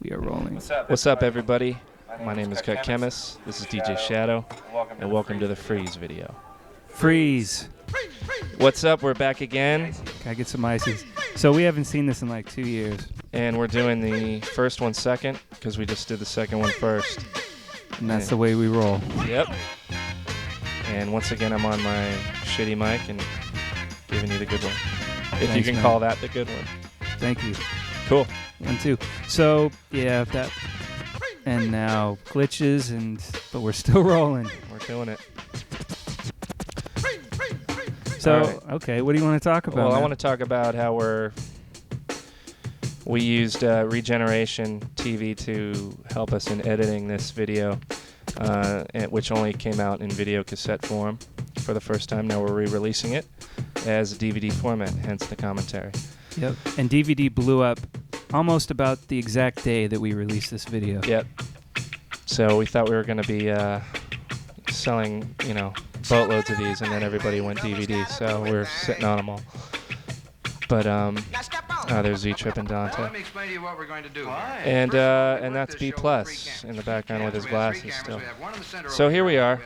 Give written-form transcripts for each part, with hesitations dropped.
We are rolling. What's up, everybody? My name is Chemist. This is DJ Shadow, and welcome to the FReeZe video. FReeZe. What's up? We're back again. Can I get some ices? So we haven't seen this in like 2 years. And we're doing the first one second, because we just did the second one first. And that's the way we roll. Yep. And once again, I'm on my shitty mic and giving you the good one. If Thanks, you can man. call that the good one. Thank you. Cool. 1, 2. So, yeah, that. And now glitches, but we're still rolling. We're doing it. So, All right. okay, what do you want to talk about? Well, I man? want to talk about how we used Regeneration TV to help us in editing this video, which only came out in video cassette form for the first time. Now we're re-releasing it as a DVD format, hence the commentary. Yep. And DVD blew up almost about the exact day that we released this video. Yep. So we thought we were going to be selling, boatloads of these, and then everybody went DVD. So we're sitting on them all. But there's Z-Trip and Dante. Let me explain to you what we're going to do. And that's B+ in the background with his glasses still. So here we are,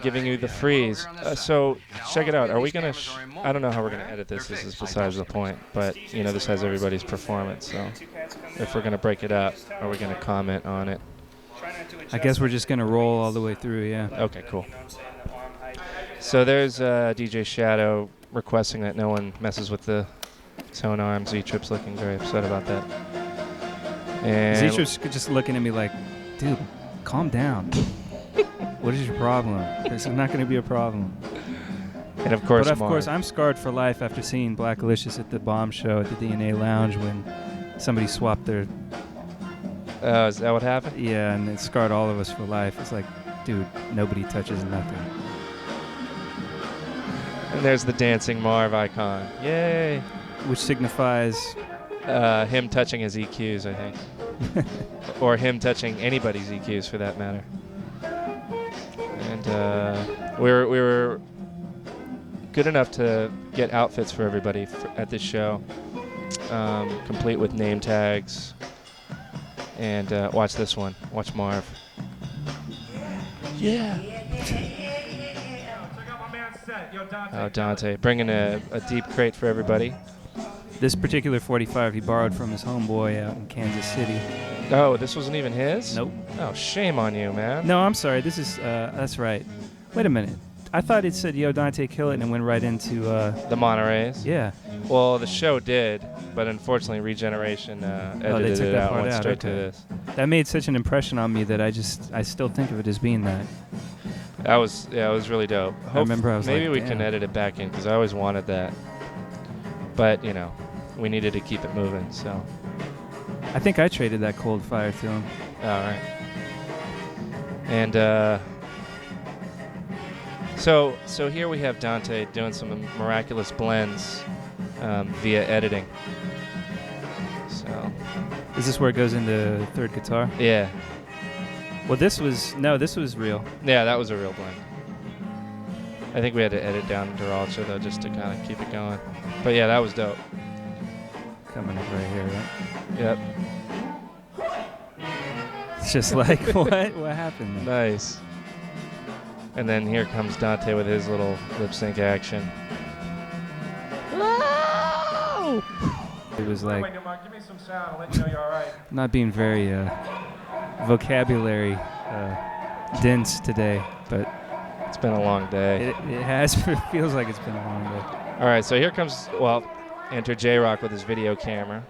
giving you the FReeZe. So check it out. Are we gonna? I don't know how we're gonna edit this. This is besides the point. But this has everybody's performance. So if we're gonna break it up, are we gonna comment on it? I guess we're just going to roll all the way through, yeah. Okay, cool. So there's DJ Shadow requesting that no one messes with the tone arm. Z-Trip's looking very upset about that. And Z-Trip's just looking at me like, dude, calm down. What is your problem? There's not going to be a problem. And of course, But of course, I'm scarred for life after seeing Blackalicious at the Bomb Show at the DNA Lounge when somebody swapped their... is that what happened? Yeah, and it scarred all of us for life. It's like, dude, nobody touches nothing. And there's the dancing Marv icon. Yay! Which signifies... him touching his EQs, I think. Or him touching anybody's EQs, for that matter. And we were good enough to get outfits for everybody at this show, complete with name tags. And watch this one. Watch Marv. Yeah. Oh, Dante, bringing a deep crate for everybody. This particular 45 he borrowed from his homeboy out in Kansas City. Oh, this wasn't even his? Nope. Oh, shame on you, man. No, I'm sorry. This is, that's right. Wait a minute. I thought it said, yo, Dante, kill it, and it went right into, The Monterey's? Yeah. Well, the show did, but unfortunately Regeneration edited took it that out part and went out, straight to okay. this. That made such an impression on me that I still think of it as being that. It was really dope. I remember I was maybe like, we can damn. edit it back in, because I always wanted that. But, we needed to keep it moving, so. I think I traded that cold fire to him. All right. And so here we have Dante doing some miraculous blends via editing. So Is this where it goes into third guitar? yeah, Well, this was real. yeah, that was a real blend. I think we had to edit down Duralcha though, just to kind of keep it going. But yeah, that was dope. Coming up right here, right? Yep. It's just like, what happened there? Nice. And then here comes Dante with his little lip sync action. Whoa! It was like Give me some sound. I'll let you know you're all right. not being very vocabulary dense today, but It's been a long day. it has. It feels like it's been a long day. All right, so here comes, enter J-Rock with his video camera.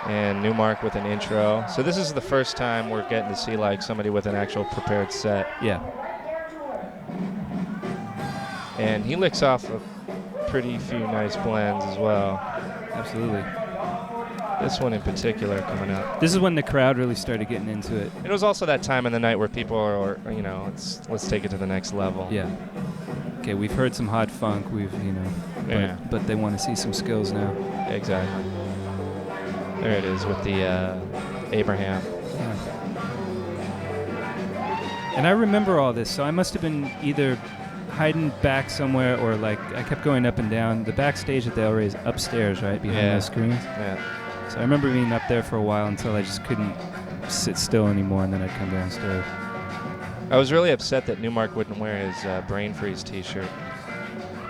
And Newmark with an intro. So this is the first time we're getting to see somebody with an actual prepared set. Yeah. And he licks off a pretty few nice blends as well. Absolutely. This one in particular coming up. This is when the crowd really started getting into it. It was also that time in the night where people are, let's take it to the next level. Yeah. Okay, we've heard some hot funk. Yeah. But they want to see some skills now. Exactly. There it is with the Abraham. Yeah. And I remember all this, so I must have been either hiding back somewhere or I kept going up and down. The backstage at the El Rey's upstairs, right, behind Yeah. those screens. Yeah. So I remember being up there for a while until I just couldn't sit still anymore, and then I'd come downstairs. I was really upset that Newmark wouldn't wear his Brain Freeze t-shirt.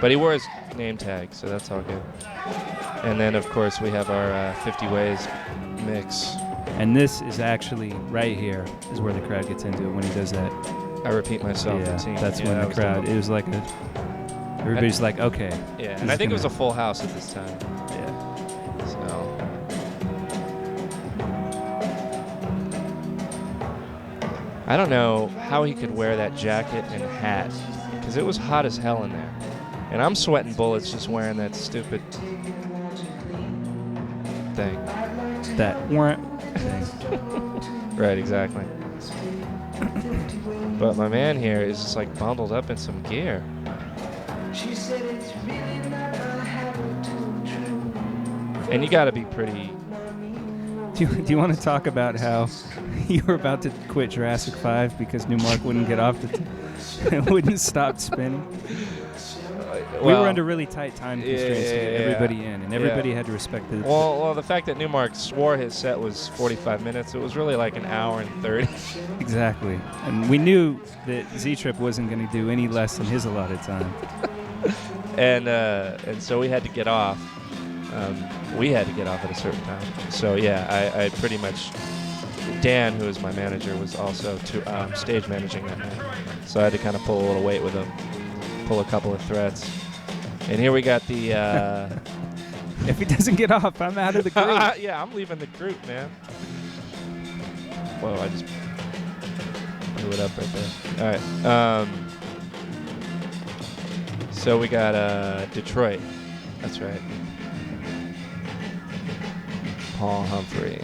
But he wore his name tag, so that's all good. And then, of course, we have our 50 Ways mix. And this is actually right here is where the crowd gets into it when he does that. I repeat myself. Yeah, the team. that's when the crowd, it was like everybody's like, okay. Yeah, and I think it was a full house at this time. Yeah. So. I don't know how he could wear that jacket and hat, because it was hot as hell in there. And I'm sweating bullets just wearing that stupid thing. That thing. Right, exactly. But my man here is just like bundled up in some gear. And you gotta be pretty... Do you want to talk about how you were about to quit Jurassic 5 because Newmark wouldn't get off it wouldn't stop spinning? We were under really tight time constraints to get everybody in, and everybody had to respect the... Well, the fact that Newmark swore his set was 45 minutes, it was really like an hour and 30. Exactly. And we knew that Z-Trip wasn't going to do any less than his allotted time. And so we had to get off. We had to get off at a certain time. So, yeah, I pretty much... Dan, who is my manager, was also stage managing that night. So I had to kind of pull a little weight with him, pull a couple of threats. And here we got the... If he doesn't get off, I'm out of the group. Yeah, I'm leaving the group, man. Whoa, I just blew it up right there. All right. So we got Detroit. That's right. Paul Humphrey.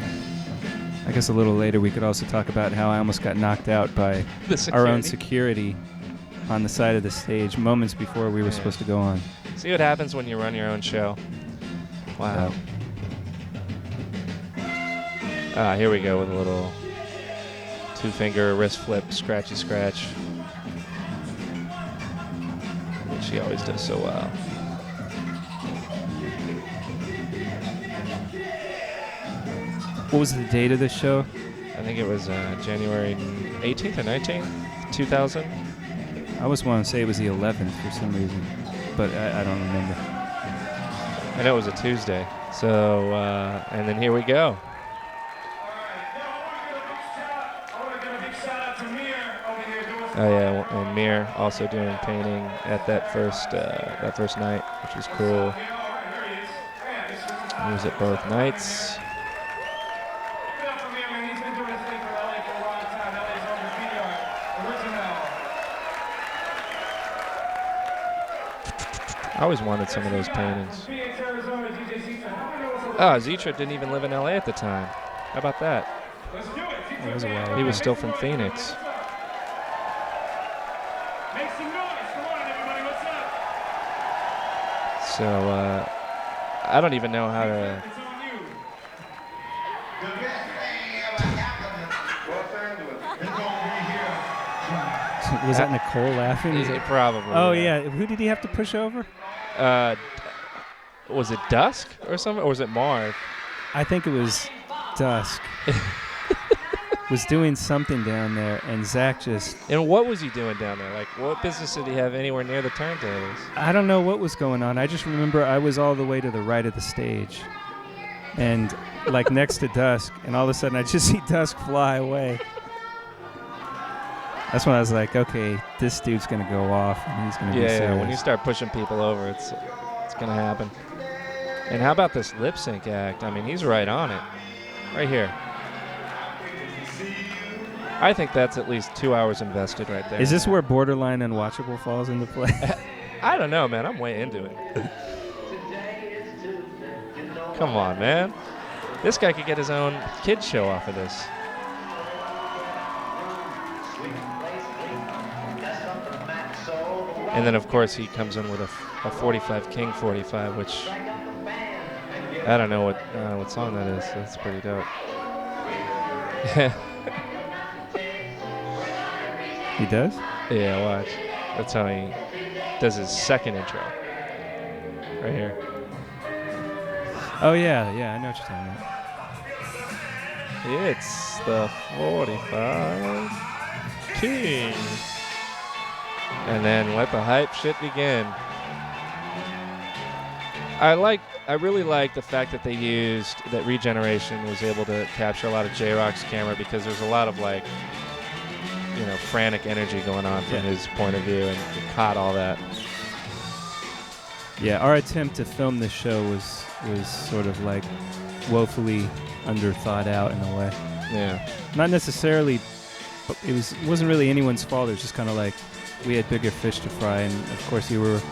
I guess a little later we could also talk about how I almost got knocked out by our own security on the side of the stage moments before we were supposed to go on. See what happens when you run your own show. Wow. Here we go with a little two-finger wrist flip, scratchy scratch. Which she always does so well. What was the date of this show? I think it was January 18th or 19th, 2000. I always want to say it was the 11th for some reason, but I don't remember. I know it was a Tuesday. So, and then here we go. Oh yeah, and Mir also doing painting at that first night, which was cool. He was at both nights. I always wanted some of those paintings. Oh, Z-Trip didn't even live in LA at the time. How about that? That was a while He ago. was still from Phoenix. So, I don't even know how to... Was that Nicole laughing? Probably. Oh, yeah. Who did he have to push over? Was it Dusk or something? Or was it Marv? I think it was Dusk. Was doing something down there, and Zach just... And what was he doing down there? Like, what business did he have anywhere near the turntables? I don't know what was going on. I just remember I was all the way to the right of the stage. And, like, next to Dusk, and all of a sudden I just see Dusk fly away. That's when I was like, okay, this dude's going to go off, and he's going to be serious. Yeah, when you start pushing people over, it's going to happen. And how about this lip sync act? I mean, he's right on it. Right here. I think that's at least 2 hours invested right there. Is this where Borderline Unwatchable falls into play? I don't know, man. I'm way into it. Come on, man. This guy could get his own kid show off of this. And then, of course, he comes in with a 45 King 45, which I don't know what song that is. That's pretty dope. He does? Yeah, watch. That's how he does his second intro. Right here. Oh, yeah, I know what you're talking about. It's the 45 King. And then let the hype shit begin. I really like the fact that they used that Regeneration was able to capture a lot of J-Rock's camera, because there's a lot of like, you know, frantic energy going on from his point of view, and he caught all that. Yeah, our attempt to film this show was sort of like woefully under-thought out in a way. Yeah. Not necessarily, but it wasn't really anyone's fault. It was just kind of like we had bigger fish to fry, and of course you were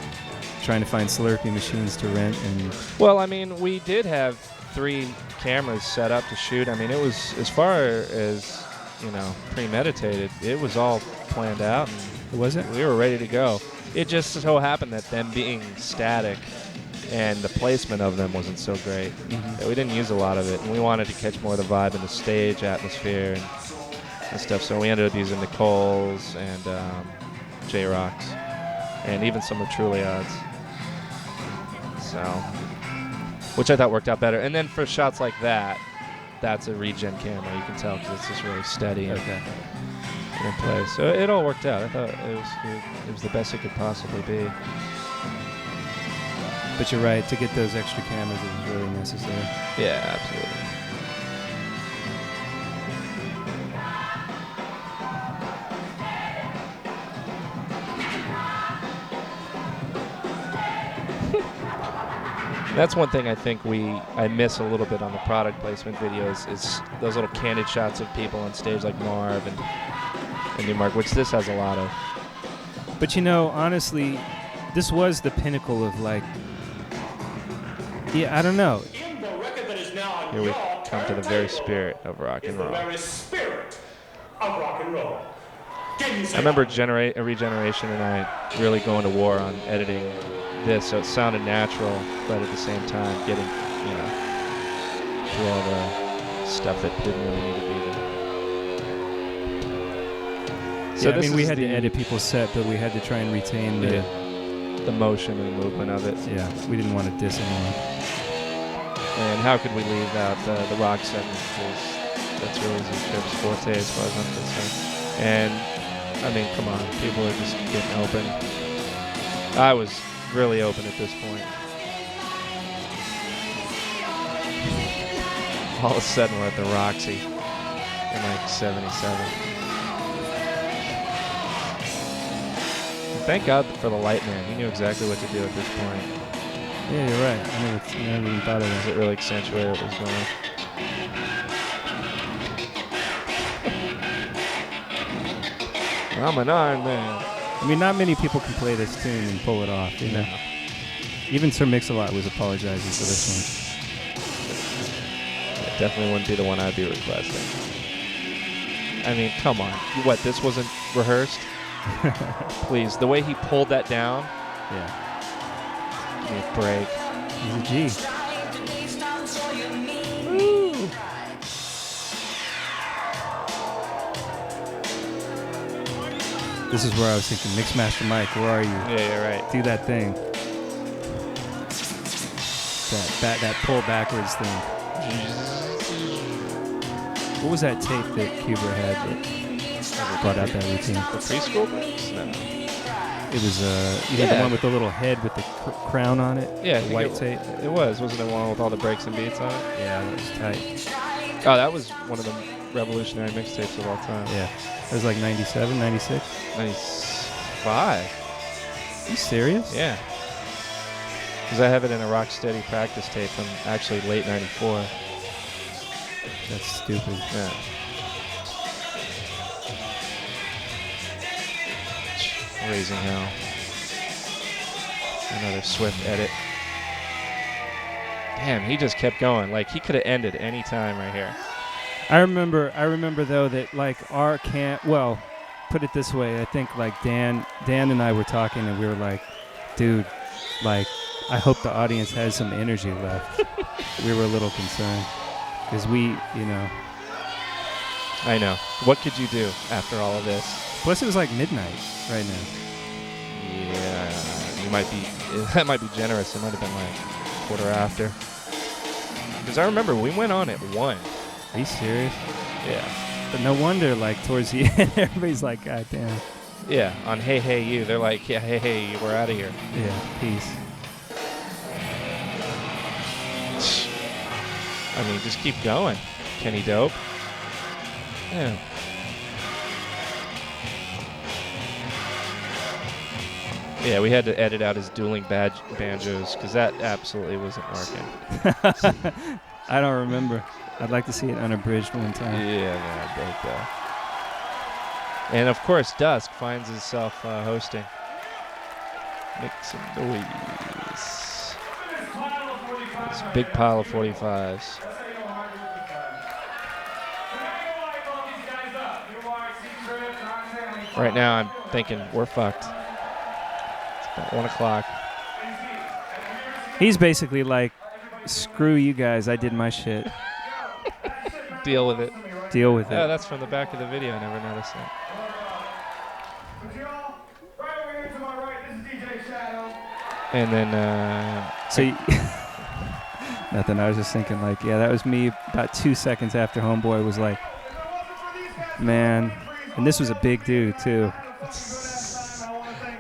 trying to find Slurpee machines to rent. And well, I mean, we did have 3 cameras set up to shoot. I mean, it was, as far as, you know, premeditated, it was all planned out. And was it? We were ready to go. It just so happened that them being static and the placement of them wasn't so great. We didn't use a lot of it, and we wanted to catch more of the vibe in the stage atmosphere and stuff. So we ended up using Nicole's and J-Rock's and even some of Truliard's. So, which I thought worked out better. And then for shots like that, that's a regen camera. You can tell because it's just really steady and in place. So it all worked out. I thought it was the best it could possibly be. But you're right, to get those extra cameras is really necessary. Yeah, absolutely. That's one thing I think I miss a little bit on the product placement videos, is those little candid shots of people on stage like Marv and Newmark, which this has a lot of. But you know, honestly, this was the pinnacle of like, I don't know. Here we come to the very spirit of rock and roll. I remember Regeneration and I really going to war on editing this, so it sounded natural, but at the same time getting, you know, through all the stuff that didn't really need to be there. So I mean, we had to edit people's set, but we had to try and retain the motion and movement of it. Yeah, we didn't want to diss anyone. And how could we leave out the rock segment, because that's really Z-Trip's forte as far as I'm concerned. And, I mean, come on, people are just getting open. I was really open at this point. All of a sudden, we're at the Roxy in like 77. And thank God for the light man. He knew exactly what to do at this point. Yeah, you're right. I never even thought of it. It really accentuated what was going on. I'm an Iron Man. I mean, not many people can play this tune and pull it off, you know? Even Sir Mix-a-Lot was apologizing for this one. It definitely wouldn't be the one I'd be requesting. I mean, come on. What, this wasn't rehearsed? Please, the way he pulled that down. Yeah. Give me a break. He's a G. Woo. This is where I was thinking, Mixmaster Mike, where are you? Yeah, you're right. Do that thing. That pull backwards thing. What was that tape that Cuba had that brought out that routine? The preschool mix? No. It was the one with the little head with the crown on it. Yeah, the white tape. It was. Wasn't it one with all the breaks and beats on it? Yeah, that was tight. Oh, that was one of the revolutionary mixtapes of all time. Yeah. It was like 97, 96? 95. Are you serious? Yeah. Because I have it in a Rocksteady practice tape from actually late 94. That's stupid. Yeah. Raising Hell. Another Swift edit. Damn, he just kept going. Like, he could have ended any time right here. I remember though that like our well, put it this way, I think like Dan and I were talking and we were like, dude, like I hope the audience has some energy left. We were a little concerned because we, you know. I know. What could you do after all of this? Plus it was like midnight right now. Yeah, that might be generous. It might have been like quarter after. Because I remember we went on at 1. Are you serious? Yeah. But no wonder, like, towards the end, everybody's like, God damn. Yeah, on Hey Hey You, they're like, yeah, hey, hey, we're out of here. Yeah, peace. I mean, just keep going, Kenny Dope. Yeah. Yeah, we had to edit out his dueling banjos because that absolutely wasn't working. I don't remember. I'd like to see it unabridged one time. Yeah, man, broke that. And of course, Dusk finds himself hosting. Make some noise. This big pile of 45s. Right now, I'm thinking we're fucked. It's about 1 o'clock. He's basically like, screw you guys, I did my shit. Deal with it. Deal with Oh, it. that's from the back of the video. I never noticed that. And then, So, nothing. I was just thinking, like, yeah, that was me about 2 seconds after Homeboy was like, man. And this was a big dude, too.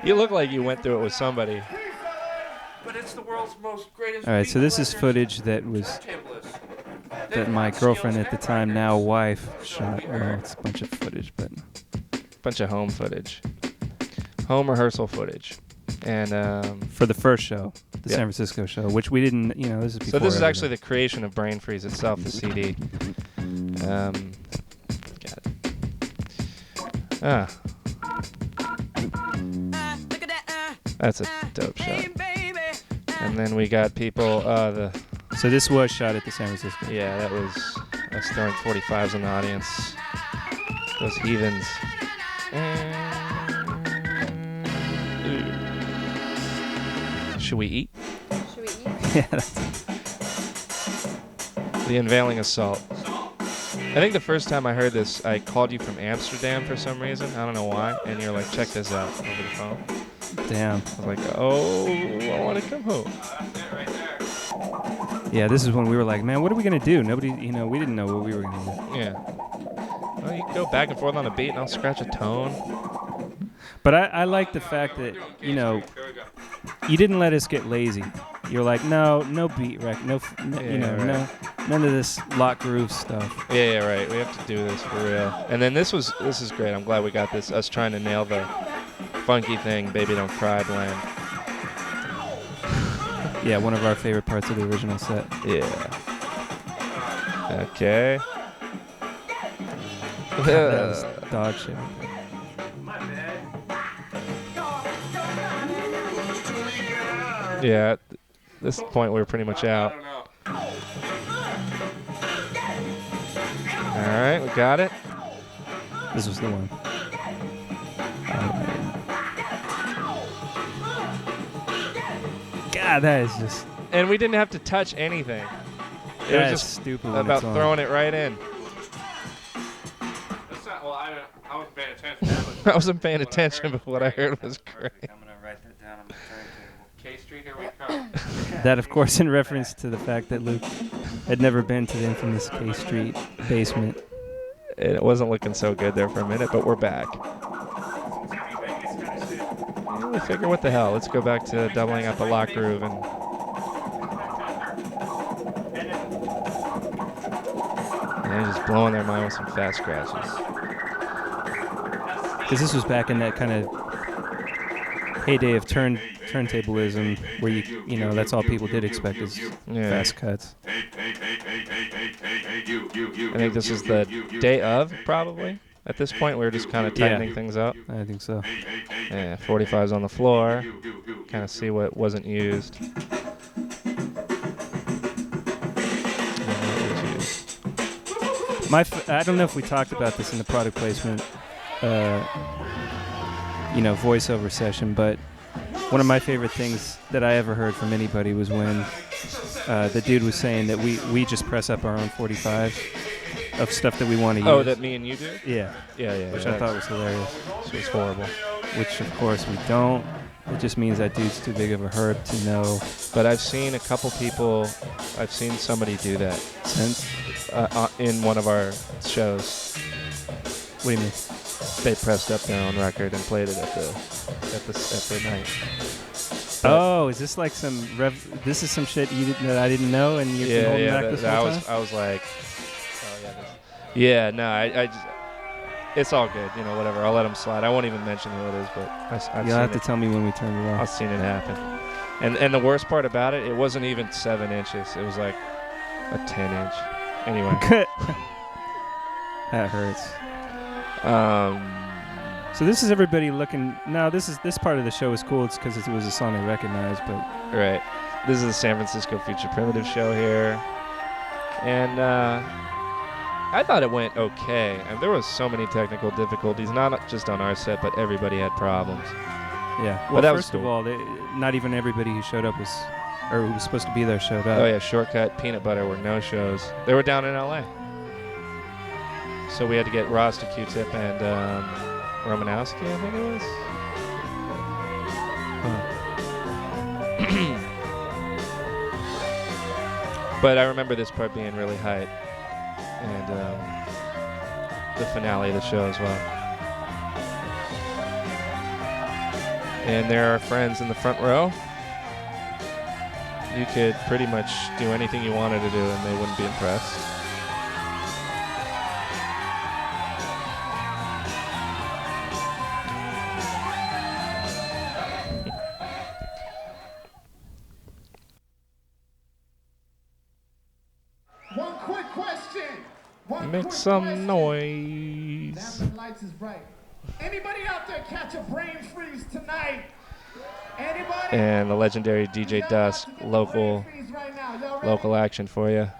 you look like you went through it with somebody. But it's the world's most greatest. All right, so this is footage that my girlfriend at the time, now wife, shot. Well, it's a bunch of footage, but Bunch of home footage. Home rehearsal footage. And for the first show, the Yep. San Francisco show, which we didn't, this is before. so this is actually everything. the creation of Brain Freeze itself, the CD. Got it. Ah. That's a dope shot. And then we got people, So this was shot at the San Francisco. yeah, that was us throwing 45s in the audience. Those heathens. Should we eat? Should we eat? Yeah, that's The Unveiling Assault. I think the first time I heard this, I called you from Amsterdam for some reason. I don't know why. And you're like, check this out over the phone. damn. I was like, oh, I want to come home. Yeah, this is when we were like, man, what are we gonna do? Nobody, we didn't know what we were gonna do. Yeah. Well, you can go back and forth on a beat and I'll scratch a tone. But I like the fact that you didn't let us get lazy. You're like, no beat rec, no, right. none of this lock groove stuff. Yeah, right. We have to do this for real. And then this is great. I'm glad we got this. Us trying to nail the funky thing, Baby Don't Cry blend. Yeah, one of our favorite parts of the original set. Yeah. Okay. That was dog shit. Yeah, at this point we were pretty much out. All right, we got it. This was the one. God, that is just And we didn't have to touch anything. It was that's just stupid. when about it's on. throwing it right in. That's not, well, I wasn't paying attention. I wasn't paying attention, but what I heard was great. I'm gonna write that down on my turntable. K Street, here we come. That, of course, in reference to the fact that Luke had never been to the infamous K Street basement. It wasn't looking so good there for a minute, but we're back. Yeah, we figure, what the hell? Let's go back to doubling up a lock groove and. And just blowing their mind with some fast scratches. Because this was back in that kind of heyday of turntablism, where that's all people did expect is Yeah. fast cuts. I think this is the day of, probably. At this point, we were just kind of tightening things up. I think so. Yeah, 45's on the floor. Kind of see what wasn't used. And what was used. I don't know if we talked about this in the product placement, voiceover session, but one of my favorite things that I ever heard from anybody was when the dude was saying that we just press up our own 45 of stuff that we want to use. Oh, that me and you do? Yeah. Yeah. Which I thought was hilarious. This was horrible. Which, of course, we don't. it just means that dude's too big of a herb to know. But I've seen a couple people. I've seen somebody do that Since in one of our shows. what do you mean? They pressed up their own record and played it at the night. Oh, is this like some this is some shit that I didn't know, and you've been holding back this whole time? I was like, oh yeah, no, I just, it's all good, whatever. I'll let them slide. I won't even mention who it is, but I've You'll have to tell me when we turn it I've off. seen it happen. And the worst part about it, it wasn't even 7 inches. It was like a 10-inch. Anyway. That hurts. Um. So this is everybody looking. No, this part of the show is cool. It's because it was a song I recognized, but Right. This is the San Francisco Future Primitive show here. And I thought it went okay. And there was so many technical difficulties, not just on our set, but everybody had problems. yeah. But Well, that was first of cool. all, not even everybody who showed up was, or who was supposed to be there showed up. Oh yeah, Shortcut, Peanut Butter were no shows. They were down in LA. So we had to get Ross to Q-Tip and Romanowski, I think it was. But I remember this part being really hype. And the finale of the show as well. And there are friends in the front row. You could pretty much do anything you wanted to do and they wouldn't be impressed. One quick question. Make some noise. That's when lights is bright. Anybody out there catch a brain freeze tonight? Anybody? And the legendary DJ Dusk, local action for you.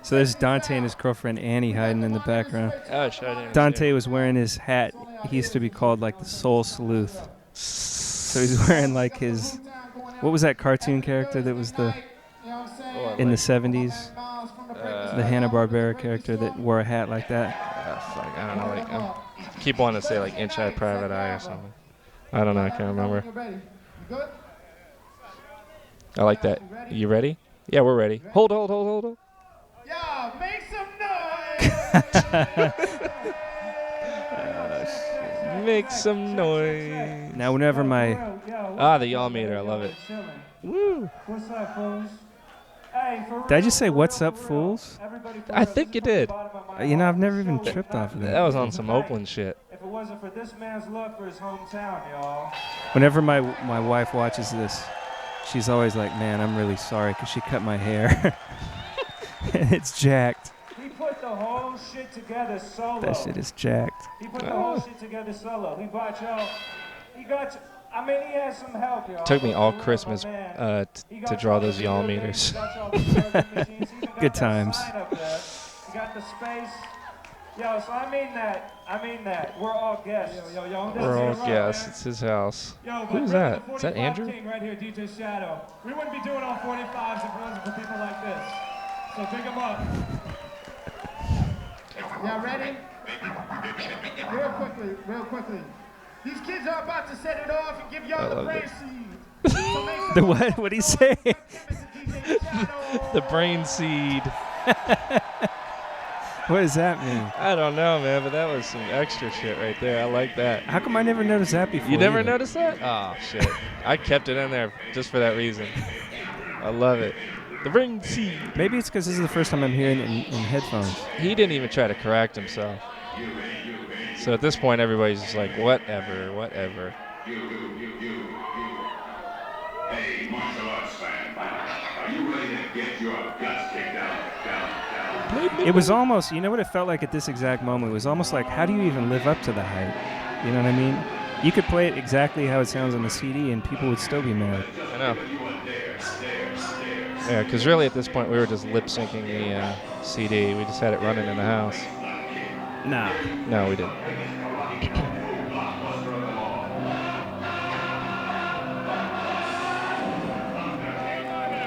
So there's Dante and his girlfriend Annie hiding in the background. Oh, shut in. Dante was wearing his hat. He used to be called like the Soul Sleuth. So he's wearing like his. What was that cartoon character that was in the 70s? The Hanna-Barbera character that wore a hat like that. Fuck, I don't know. Like, I keep wanting to say like Inch Eye Private Eye or something. I don't know. I can't remember. I like that. You ready? Yeah, we're ready. Hold. Yeah, make some noise. Make some noise. Now whenever my The y'all meter. I love it. Woo. What's up, fools? Hey, for did I just say what's up, fools? I think you did. I've never even tripped off of That that. was on some Oakland shit. If it wasn't for this man's love for his hometown, y'all. Whenever my wife watches this, she's always like, "Man, I'm really sorry," because she cut my hair. And it's jacked. He put the whole shit together solo. That shit is jacked. He put the whole shit together solo. He bought y'all. He got. I mean, he had some help, y'all. Took me all But Christmas my man, he to got draw y'all those the y'all video games, meters. he got y'all the serving machines, he even got Good that times. sign up there. He got the space. Yo, so I mean that. We're all guests. Yo, We're all guests. It's his house. Yo, Who's that? Is that Andrew? King right here, DJ Shadow. We wouldn't be doing all 45s if it wasn't for people like this. So pick him up. Y'all ready? Real quickly. These kids are about to set it off and give y'all the love brain it. seed. So make some The noise. what? What'd he say? Chemist and DJ Shadow. The brain seed. What does that mean? I don't know, man, but that was some extra shit right there. I like that. How come I never noticed that before? You never either? noticed that? Oh, shit. I kept it in there just for that reason. I love it. The brain seed. Maybe it's because this is the first time I'm hearing it in headphones. He didn't even try to correct himself. So at this point, everybody's just like, whatever. Hey, martial arts fan, are you ready to get your guts kicked out? It was almost, you know what it felt like at this exact moment? It was almost like, how do you even live up to the hype? You know what I mean? You could play it exactly how it sounds on the CD and people would still be mad. I know. Yeah, because really at this point, we were just lip syncing the CD. We just had it running in the house. Nah. No, we didn't.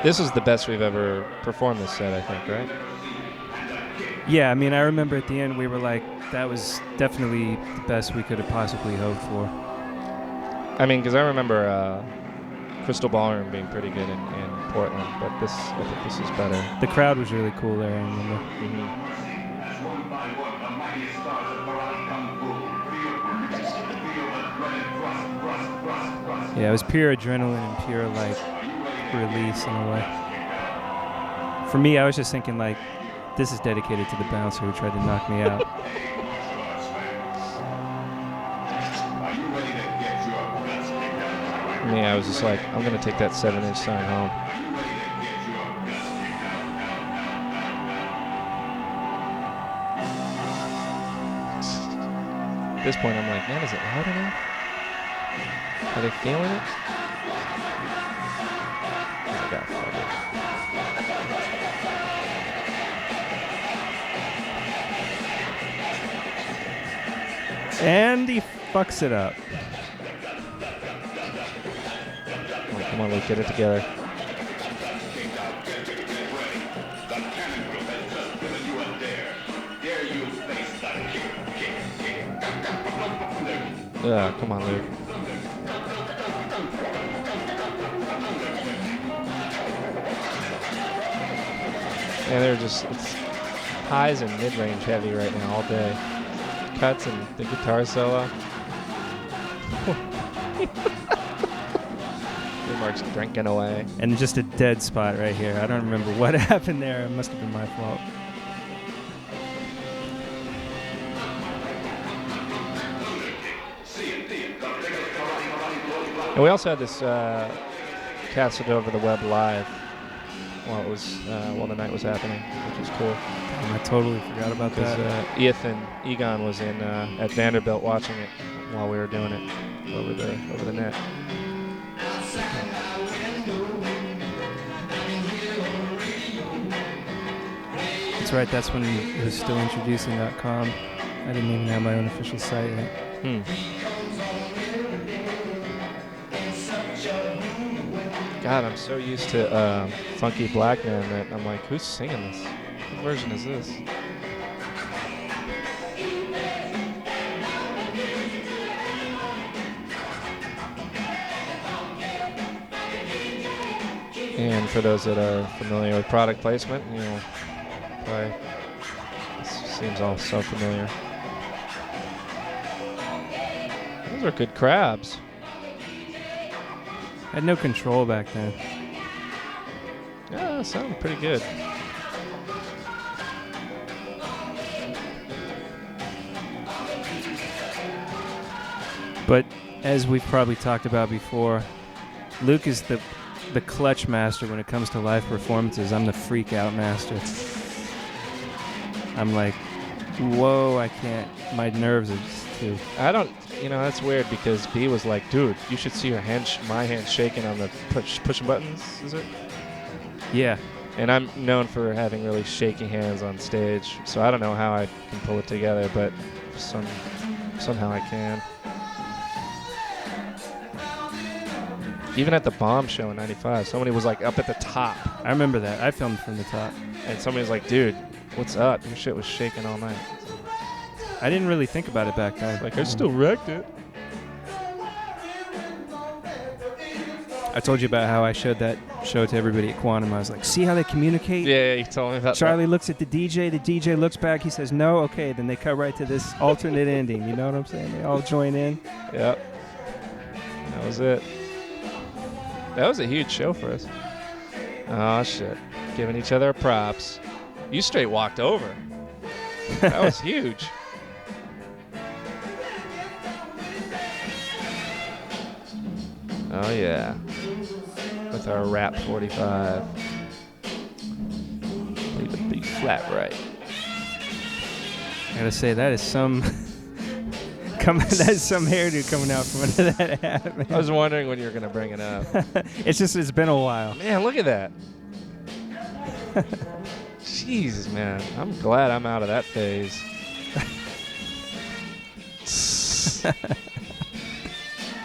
This is the best we've ever performed this set, I think, right? Yeah, I mean, I remember at the end we were like, that was definitely the best we could have possibly hoped for. I mean, because I remember Crystal Ballroom being pretty good in Portland, but I think this is better. The crowd was really cool there, I remember. Yeah, it was pure adrenaline and pure, like, release in a way. For me, I was just thinking, like, this is dedicated to the bouncer who tried to knock me out. Me, I was just like, I'm going to take that 7-inch sign home. At this point, I'm like, man, is it loud enough? Are they feeling it? Oh, God, fuck it. And he fucks it up. Oh, come on, Luke, get it together. Yeah, come on, Luke. And they're just, it's highs and mid-range heavy right now all day. Cuts and the guitar solo. Mark's drinking away. And just a dead spot right here. I don't remember what happened there. It must have been my fault. And we also had this casted over the web live while it was while the night was happening, which is cool. Damn, I totally forgot about that. Ethan Egon was in at Vanderbilt watching it while we were doing it over the net. That's right. That's when it was still introducing.com. I didn't even have my own official site yet. God, I'm so used to Funky Black Man that I'm like, who's singing this? What version is this? And for those that are familiar with product placement, you know, probably this seems all so familiar. Those are good crabs. I had no control back then. Yeah, sound pretty good. But as we've probably talked about before, Luke is the clutch master when it comes to live performances. I'm the freak out master. I'm like, whoa, I can't. My nerves are just too. I don't, you know, that's weird because B was like, dude, you should see your my hand shaking on the pushing buttons, is it? Yeah. And I'm known for having really shaky hands on stage, so I don't know how I can pull it together, but somehow I can. Even at the Bomb show in '95, somebody was like up at the top. I remember that. I filmed from the top. And somebody was like, dude, what's up? Your shit was shaking all night. I didn't really think about it back then. Like, I still wrecked it. I told you about how I showed that show to everybody at Quantum. I was like, see how they communicate? Yeah, you told me about Charlie looks at the DJ looks back, he says no, okay, then they cut right to this alternate ending. You know what I'm saying? They all join in. Yep. That was it. That was a huge show for us. Oh, shit. Giving each other props. You straight walked over. That was huge. Oh, yeah. With our Rap 45. Play the big flat right. I gotta say, that is some... that is some hairdo coming out from under that hat, man. I was wondering when you were going to bring it up. It's been a while. Man, look at that. Jesus, man. I'm glad I'm out of that phase.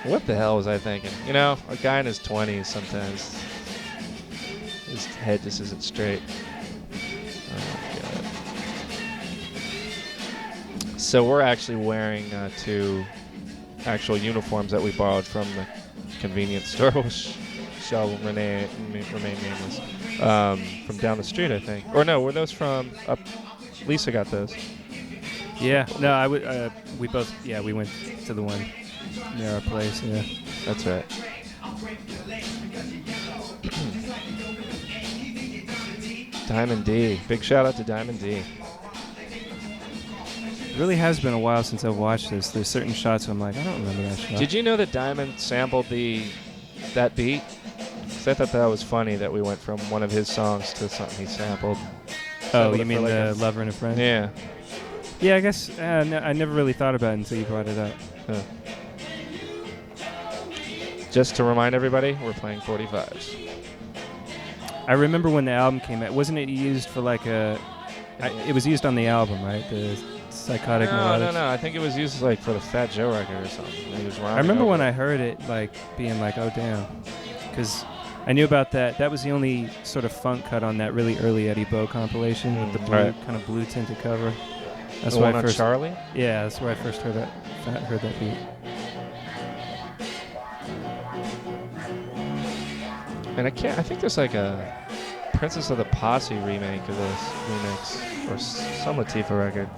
What the hell was I thinking? You know, a guy in his 20s sometimes, his head just isn't straight. Oh, God. So we're actually wearing two actual uniforms that we borrowed from the convenience store, which shall remain nameless, from down the street, I think. Or no, were those from up? Lisa got those. Yeah. No, I would. We both. Yeah, we went to the one near our place. Yeah. That's right. Diamond D. Big shout out to Diamond D. It really has been a while since I've watched this. There's certain shots where I'm like, I don't remember that shot. Did you know that Diamond sampled that beat? 'Cause I thought that was funny that we went from one of his songs to something he sampled. Oh, you mean the Lover and a Friend? Yeah. Yeah, I guess no, I never really thought about it until you brought it up. Just to remind everybody, we're playing 45s. I remember when the album came out. Wasn't it used for like it was used on the album, right? The Psychotic Melodics. No. I think it was used like for the Fat Joe record or something. He was I remember when I heard it, like being like, "Oh damn," because I knew about that. That was the only sort of funk cut on that really early Eddie Bo compilation with the blue, kind of blue tinted cover. That's the why one I first. on Charlie? Yeah, that's where I first heard that beat. And I think there's like a Princess of the Posse remake of this remix or some Latifah record.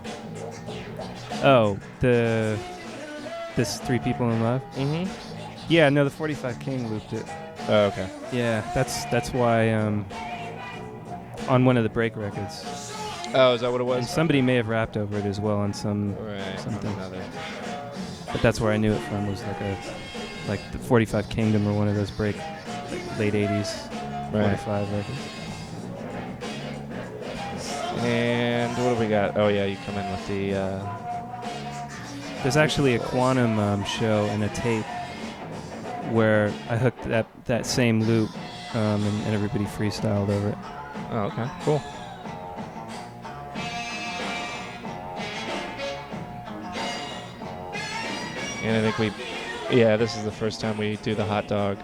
Oh, this Three People in Love. Mm-hmm. Yeah, no, the 45 King looped it. Oh, okay. Yeah, that's why on one of the break records. Oh, is that what it was? And somebody may have rapped over it as well on something. But that's where I knew it from, was like the 45 Kingdom or one of those break late 80s 45 records. And what do we got? Oh yeah, you come in with the there's actually a Quantum show and a tape where I hooked that same loop and everybody freestyled over it. Oh, okay. Cool. And I think this is the first time we do the hot dog.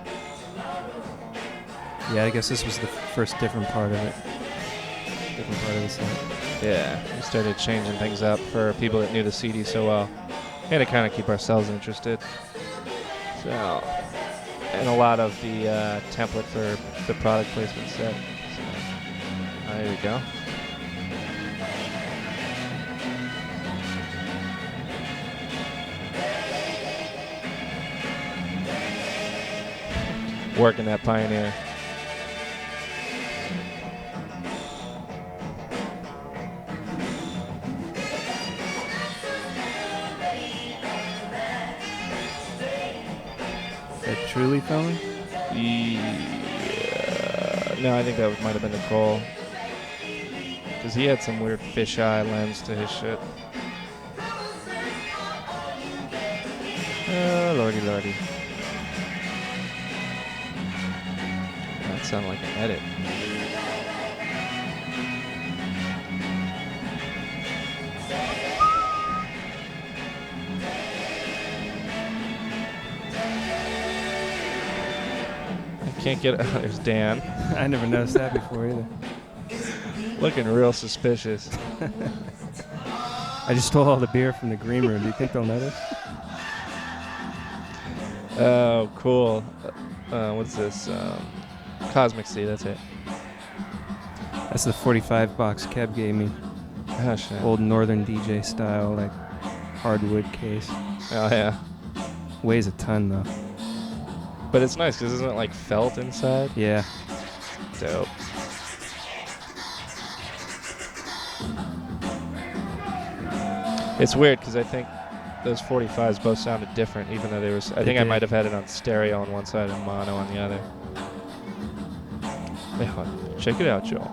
Yeah, I guess this was the first different part of it. Different part of the set. Yeah, we started changing things up for people that knew the CD so well. And to kind of keep ourselves interested. So, and a lot of the template for the product placement set. So, there we go. Working that Pioneer. Is that Truly filming? Yeah. No, I think that might have been Nicole. Because he had some weird fisheye lens to his shit. Oh, lordy, lordy. That sounded like an edit. I can't get. There's Dan. I never noticed that before either. Looking real suspicious. I just stole all the beer from the green room. Do you think they'll notice? Oh, cool. What's this? Cosmic Sea, that's it. That's the 45 box Kev gave me. Oh, shit. Old Northern DJ style, like hardwood case. Oh, yeah. Weighs a ton though. But it's nice because isn't it like felt inside? Yeah. Dope. It's weird because I think those 45s both sounded different, even though they were. I think I might have had it on stereo on one side and mono on the other. Yeah, check it out, Joel.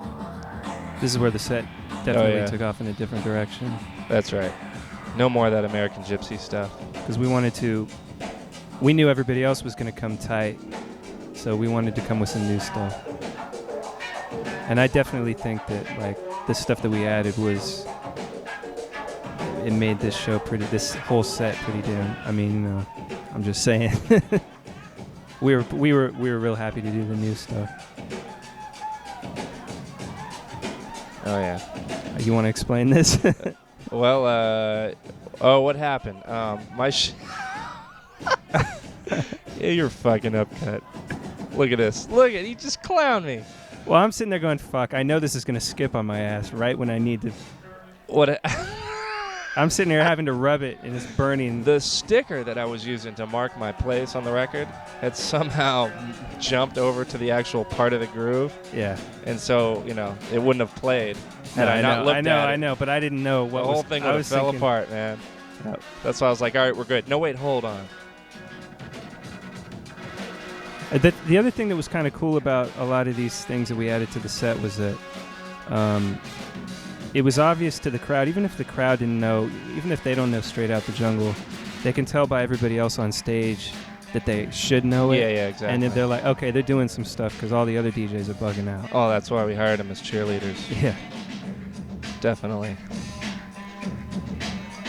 This is where the set definitely took off in a different direction. That's right. No more of that American Gypsy stuff. Because we knew everybody else was going to come tight, so we wanted to come with some new stuff. And I definitely think that like the stuff that we added it made this whole set pretty damn. I mean, I'm just saying. we were real happy to do the new stuff. Oh yeah. You want to explain this? Well, what happened? Yeah, you're fucking upcut. Look at this. Look at, he just clowned me. Well, I'm sitting there going, fuck, I know this is going to skip on my ass right when I need to. What? I'm sitting there having to rub it, and it's burning. The sticker that I was using to mark my place on the record had somehow jumped over to the actual part of the groove. Yeah. And so, you know, it wouldn't have played had I not looked at it. I know, but I didn't know what the whole thing would have fell apart, man. Yep. That's why I was like, all right, we're good. No, wait, hold on. The other thing that was kind of cool about a lot of these things that we added to the set was that it was obvious to the crowd, even if the crowd didn't know, even if they don't know Straight Out the Jungle, they can tell by everybody else on stage that they should know it. Yeah, exactly. And then they're like, okay, they're doing some stuff because all the other DJs are bugging out. Oh, that's why we hired them as cheerleaders. Yeah. Definitely.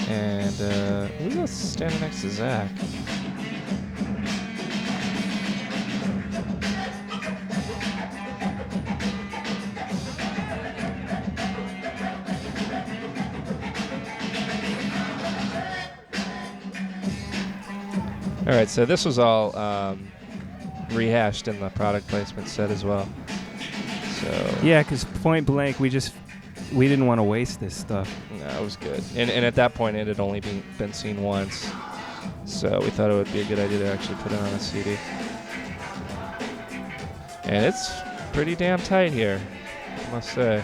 And who's else standing next to Zach? All right, so this was all rehashed in the product placement set as well. So Yeah, because point blank, we didn't want to waste this stuff. no, it was good. And at that point, it had only been seen once. So we thought it would be a good idea to actually put it on a CD. And it's pretty damn tight here, I must say.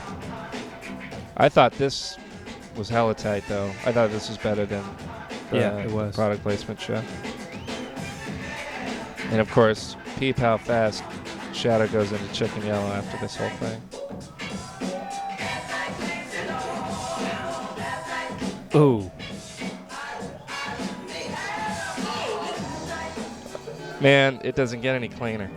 I thought this was hella tight, though. I thought this was better than It was. product placement show. And of course, peep how fast Shadow goes into Chicken Yellow after this whole thing. Ooh. Man, it doesn't get any cleaner.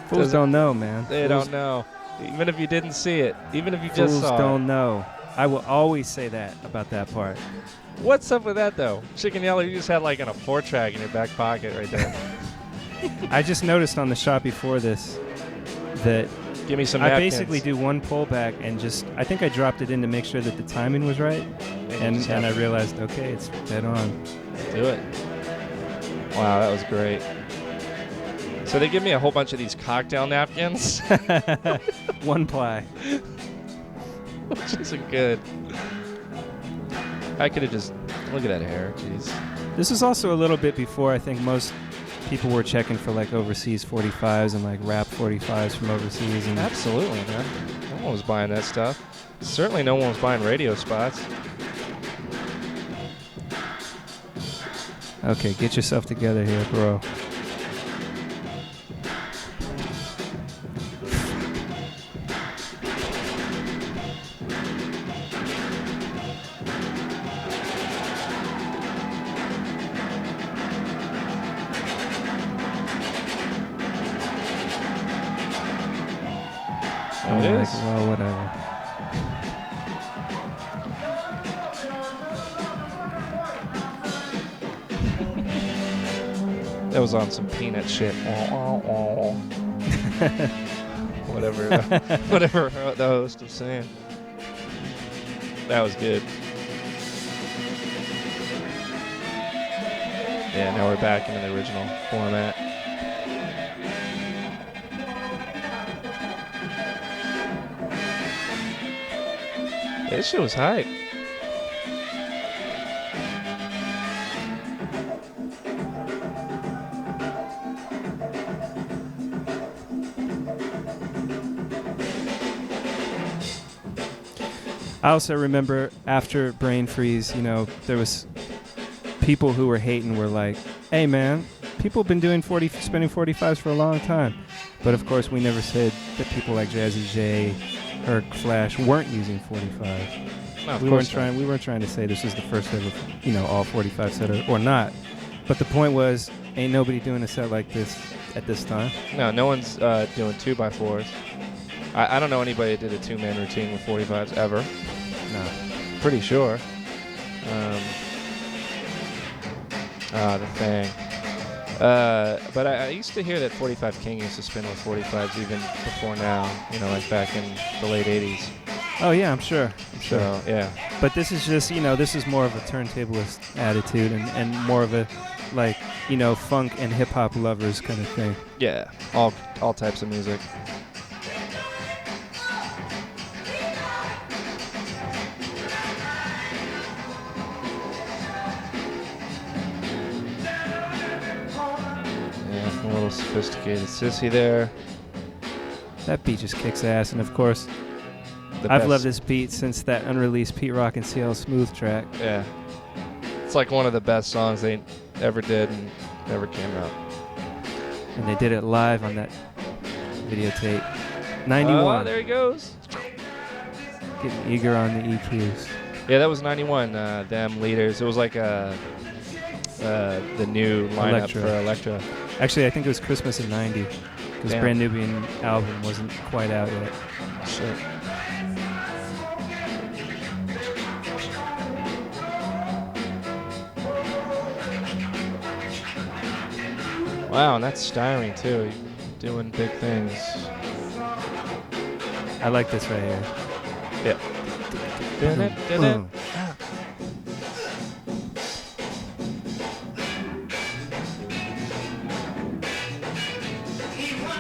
Fools don't know, man. They don't know. Even if you didn't see it. Even if you just Fools saw don't it. know. I will always say that about that part. What's up with that, though? Chicken Yellow, you just had like a 4-track in your back pocket right there. I just noticed on the shot before this that Give me some I napkins. basically do one pullback and I think I dropped it in to make sure that the timing was right. And I realized, okay, it's dead on. Do it. Wow, that was great. So they give me a whole bunch of these cocktail napkins. One ply. Which isn't good. I could have just... Look at that hair. Jeez. This is also a little bit before I think most people were checking for like overseas 45s and like rap 45s from overseas. And Absolutely, man. No one was buying that stuff. Certainly no one was buying radio spots. Okay, get yourself together here, bro. It is. Well, whatever. That was on some peanut shit. Whatever the host was saying. That was good. Yeah, now we're back in the original format. This shit was hype. I also remember after Brain Freeze, you know, there was people who were hating were like, hey man, people have been doing spending 45s for a long time. But of course we never said that people like Jazzy J, Herc, Flash weren't using 45s. No, we weren't trying to say this was the first ever, you know, all 45 set or not. But the point was, ain't nobody doing a set like this at this time. No one's doing 2x4s. I don't know anybody that did a 2-man routine with 45s ever. No. Pretty sure. The thing. But I used to hear that 45 King used to spin with 45s even before now, you know, like back in the late 80s. Oh, yeah, I'm sure. So, yeah. But this is just, you know, this is more of a turntablist attitude and more of a like, funk and hip hop lovers kind of thing. Yeah, all types of music. Yeah, a little sophisticated sissy there. That beat just kicks ass, and of course, I've loved this beat since that unreleased Pete Rock and CL Smooth track. Yeah. It's like one of the best songs they ever did and never came out. And they did it live on that videotape. 91. Oh, there he goes. Getting eager on the EQs. Yeah, that was 91, them leaders. It was like the new lineup Electra. for Electra. Actually, I think it was Christmas of 90. Because Brand Nubian album wasn't quite out yet. Shit. Wow, and that's styrene too. Doing big things. I like this right here. Yeah. Boom.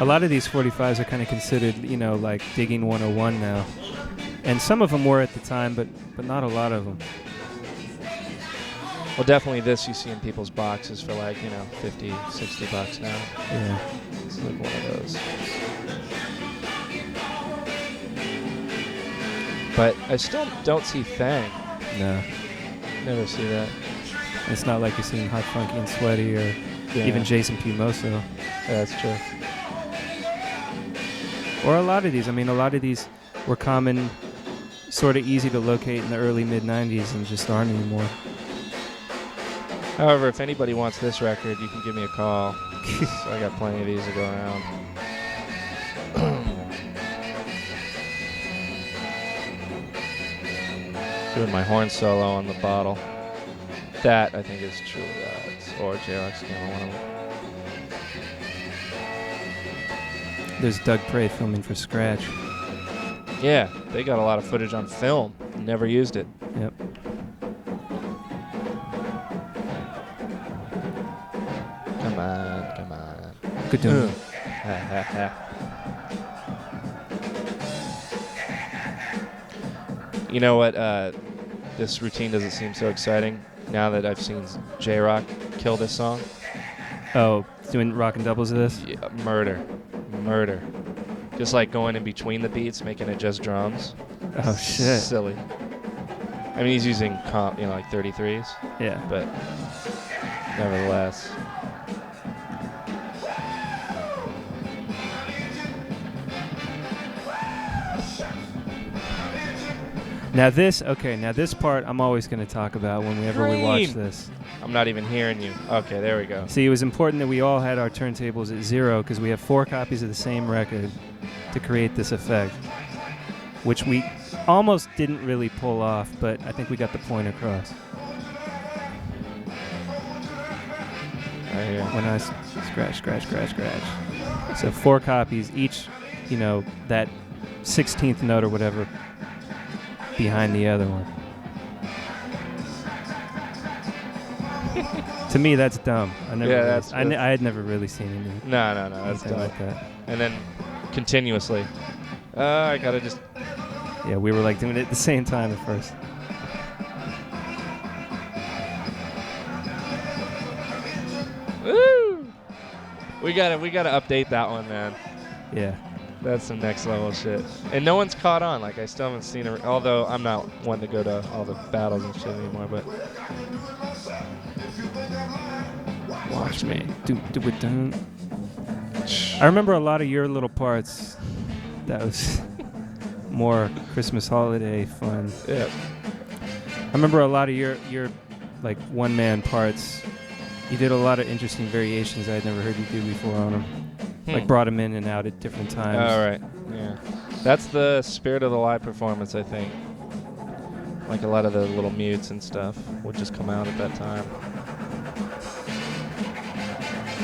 A lot of these 45s are kind of considered, like digging 101 now. And some of them were at the time, but not a lot of them. Well, definitely this you see in people's boxes for like, $50, $60 now. Yeah. It's like one of those. But I still don't see Fang. No. Never see that. It's not like you're seeing Hot Funky and Sweaty or even Jason P. Moso. Yeah, that's true. Or a lot of these. I mean, a lot of these were common, sort of easy to locate in the early mid-90s and just aren't anymore. However, if anybody wants this record, you can give me a call. I got plenty of these to go around. Doing my horn solo on the bottle. That, I think, is True Gods. Or J-Rock's Camel, one of them. There's Doug Prey filming for Scratch. Yeah, they got a lot of footage on film. Never used it. Yep. Come on. Good doing. You know what? This routine doesn't seem so exciting now that I've seen J-Rock kill this song. Oh, doing rock and doubles of this? Yeah, murder. Just like going in between the beats, making it just drums. Oh, shit. Silly. I mean, he's using like 33s. Yeah. But nevertheless. Now this part I'm always going to talk about whenever we watch this. I'm not even hearing you. Okay, there we go. See, it was important that we all had our turntables at 0 because we have 4 copies of the same record to create this effect, which we almost didn't really pull off, but I think we got the point across. Right here. When I scratch. So 4 copies, each, that 16th note or whatever behind the other one. To me, that's dumb. I had never really seen anything. No, that's dumb. Like that. And then continuously. I gotta just. Yeah, we were like doing it at the same time at first. Woo! We gotta update that one, man. Yeah. That's some next level shit. And no one's caught on. Like, I still haven't seen it. Although I'm not one to go to all the battles and shit anymore, but. Watch me. Do it down. I remember a lot of your little parts. That was more Christmas holiday fun. Yeah. I remember a lot of your like one-man parts. You did a lot of interesting variations I had never heard you do before on them. Like brought them in and out at different times. All right. Yeah. That's the spirit of the live performance, I think. Like a lot of the little mutes and stuff would just come out at that time.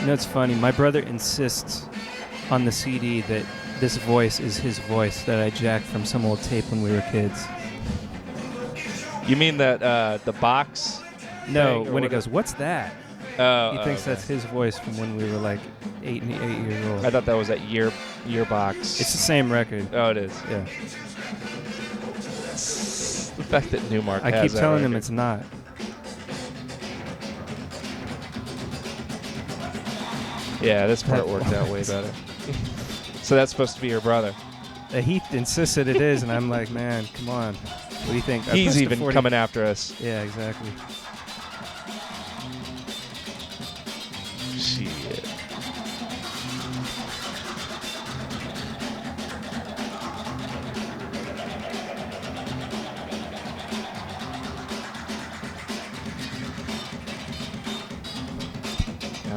It's funny. My brother insists on the CD that this voice is his voice that I jacked from some old tape when we were kids. You mean that the box? No, when it goes, what's that? Oh, He thinks okay. that's his voice from when we were like 8 years old. I thought that was that yearbox. It's the same record. Oh, it is. Yeah. The fact that Newmark I has keep that telling him record. it's not. Yeah, this part worked out way better. So that's supposed to be your brother. He insists that it is, and I'm like, man, come on. What do you think? I He's pressed the even 40 coming after us. Yeah, exactly. Shit.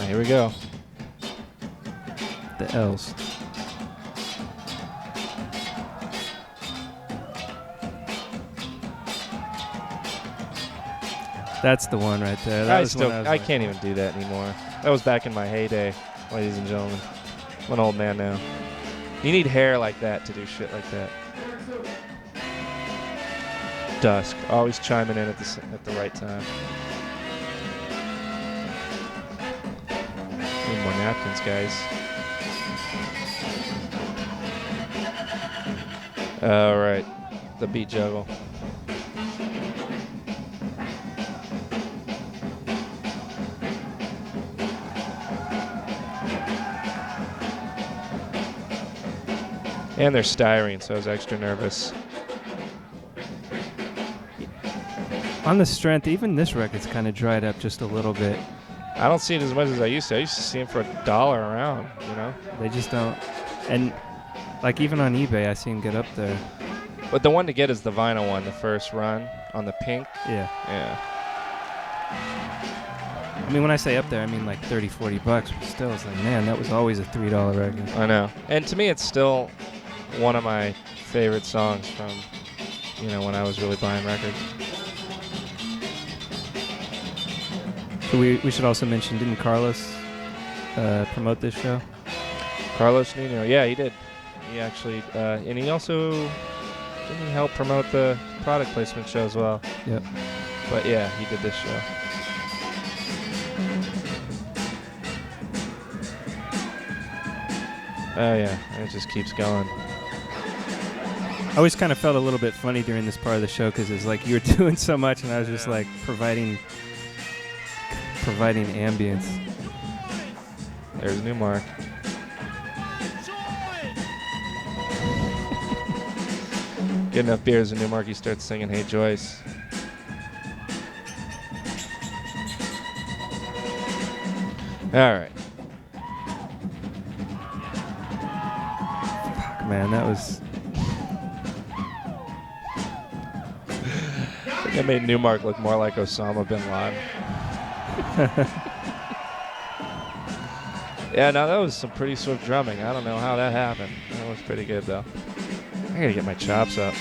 Here we go. The L's. That's the one right there. That was when I was I like- can't even do that anymore. That was back in my heyday, ladies and gentlemen. I'm an old man now. You need hair like that to do shit like that. Dusk, always chiming in at the right time. Need more napkins, guys. All right, the beat juggle. And they're styrene, so I was extra nervous. On the strength, even this record's kind of dried up just a little bit. I don't see it as much as I used to. I used to see them for $1 a round, you know? They just don't. And like even on eBay, I see them get up there. But the one to get is the vinyl one, the first run on the pink. Yeah. Yeah. I mean, when I say up there, I mean like 30, 40 bucks. But still, it's like, man, that was always a $3 record. I know. And to me, it's still one of my favorite songs from, you know, when I was really buying records. So we should also mention, didn't Carlos promote this show? Carlos Nino. Yeah, he did. He actually, and he also, didn't he help promote the product placement show as well? Yep. But yeah, he did this show. Oh yeah, and it just keeps going. I always kind of felt a little bit funny during this part of the show because it's like you were doing so much and I was just like providing ambience. There's Newmark. Get enough beers and Newmark, he starts singing Hey Joyce. All right. Fuck, man, that was... I think I made Newmark look more like Osama bin Laden. Yeah, no, that was some pretty swift drumming. I don't know how that happened. That was pretty good, though. I gotta get my chops up.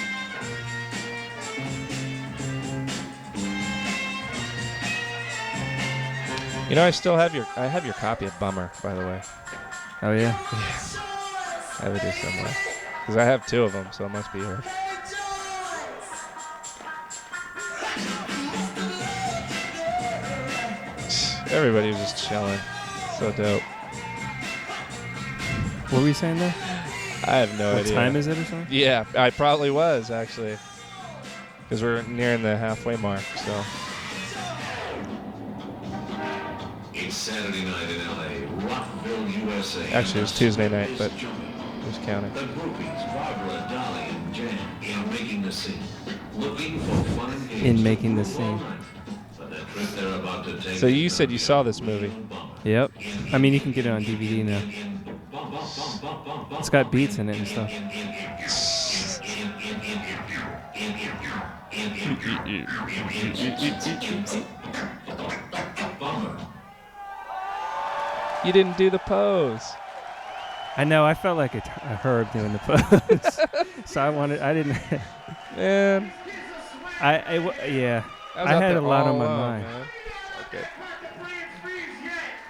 You know, I have your copy of Bummer, by the way. Oh, yeah? I have it here somewhere. Because I have 2 of them, so it must be yours. Everybody was just chilling. So dope. What were you saying there? I have no idea. What time is it or something? Yeah, I probably was, actually. Because we're nearing the halfway mark, so. It's Saturday night in LA, Rockville, USA. Actually, it was Tuesday night, but who's counting? The groupies, Barbara, Dolly, and Jan, in making the scene. Looking for fun and games. In making the scene. But the trip they're about to take So you said you saw this movie. Yep. I mean, you can get it on DVD now. It's got beats in it and stuff. You didn't do the pose. I know, I felt like a Herb doing the pose. So I didn't... Man. Yeah. I was I out had there a lot all on my alone, mind. man. Okay.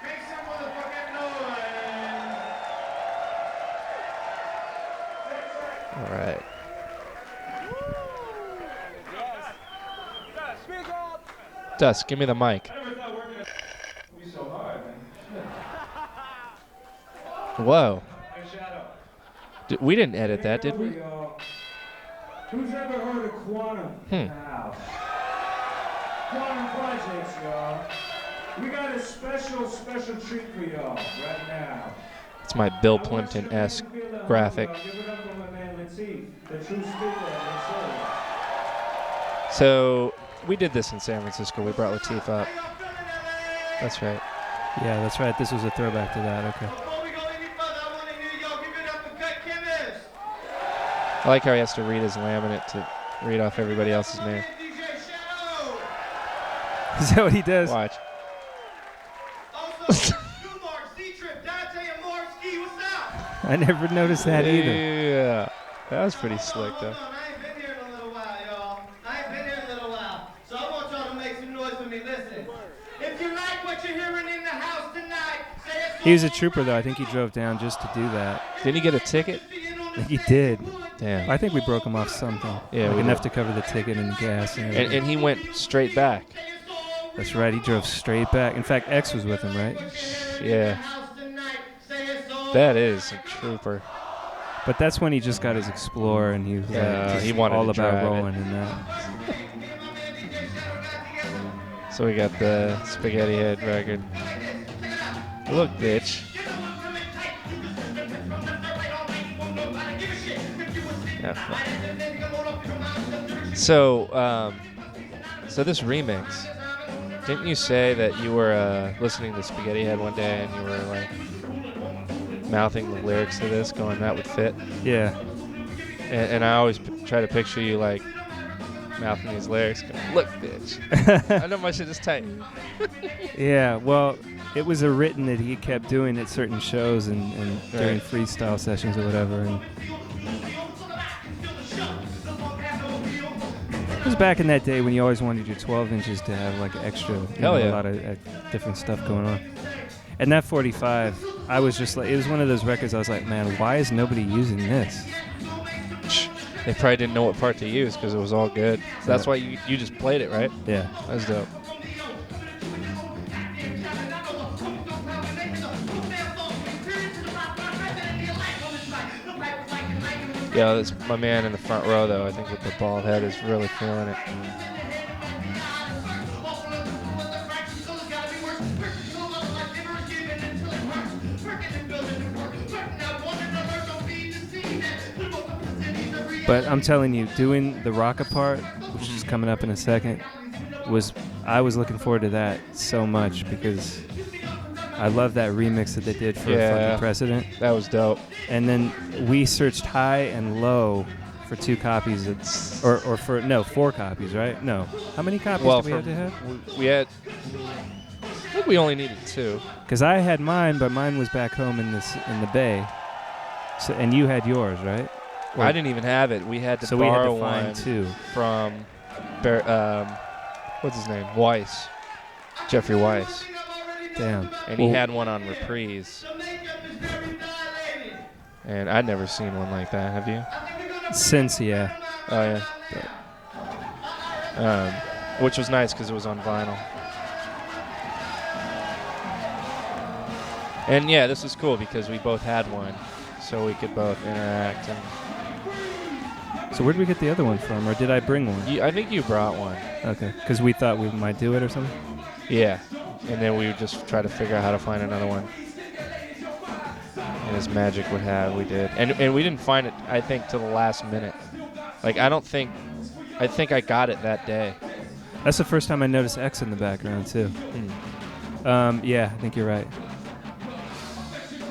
Make some motherfucking noise. All right. Dusk, give me the mic. Whoa. Hey, Shadow. We didn't edit that, did we? Who's ever heard of quantum in the house? Quantum projects, y'all. We got a special treat for y'all right now. It's my Bill Plimpton-esque graphic. Give it up for my man Latif, the true speaker of the So we did this in San Francisco. We brought Latif up. That's right. Yeah, that's right. This was a throwback to that. Okay. Before we go any further, I want to hear y'all give it up for Cut Chemist. I like how he has to read his laminate to read off everybody else's name. DJ Shadow. Is that what he does? Watch. Also, Newmark, C-Trip, Dante, and Morski, what's up? I never noticed that either. Yeah. That was pretty slick, though. Hold on, I ain't been here in a little while, y'all. I ain't been here in a little while. So I want y'all to make some noise for me. Listen. If you like what you're hearing in the house tonight, say it's He was a trooper, though. I think he drove down just to do that. Didn't he get a ticket? I think he did. Damn. I think we broke him off something. Yeah, like we enough did. to cover the ticket and the gas. And, everything. And he went straight back. That's right. He drove straight back. In fact, X was with him, right? Yeah. That is a trooper. But that's when he just got his Explorer and he was just he wanted all to about drive it. rolling in that. So we got the Spaghetti Head record. Look, bitch. Yeah. So this remix, didn't you say that you were listening to Spaghetti Head one day and you were like mouthing the lyrics to this, going, that would fit? Yeah. And I always try to picture you like mouthing these lyrics, going, look, bitch. I know my shit is tight. Yeah, well, it was a written that he kept doing at certain shows and during Right. freestyle sessions or whatever. And it was back in that day when you always wanted your 12 inches to have like extra, Hell yeah. a lot of different stuff going on. And that 45, I was just like, it was one of those records I was like, man, why is nobody using this? They probably didn't know what part to use because it was all good. So that's why you just played it, right? Yeah. That's dope. Yeah, that's my man in the front row, though. I think with the bald head is really feeling it. But I'm telling you, doing the Rocka part, which is coming up in a second, I was looking forward to that so much because I love that remix that they did for fucking Precedent. That was dope. And then we searched high and low for 2 copies, or for 4 copies, right? No, how many copies did we have to have? We had, I think we only needed 2. Because I had mine, but mine was back home in the Bay. So and you had yours, right? Or I didn't even have it. We had to so we had borrow to find one 2. from, what's his name? Weiss. Jeffrey Weiss. Damn. And he had one on Reprise. And I'd never seen one like that. Have you? Since, yeah. Oh, yeah. Which was nice because it was on vinyl. And, yeah, this was cool because we both had one. So we could both interact. And So where did we get the other one from? Or did I bring one? I think you brought one. Okay. Because we thought we might do it or something? Yeah. And then we would just try to figure out how to find another one. And as magic would have, we did. And we didn't find it, I think, till the last minute. Like, I think I got it that day. That's the first time I noticed X in the background, too. Yeah, I think you're right.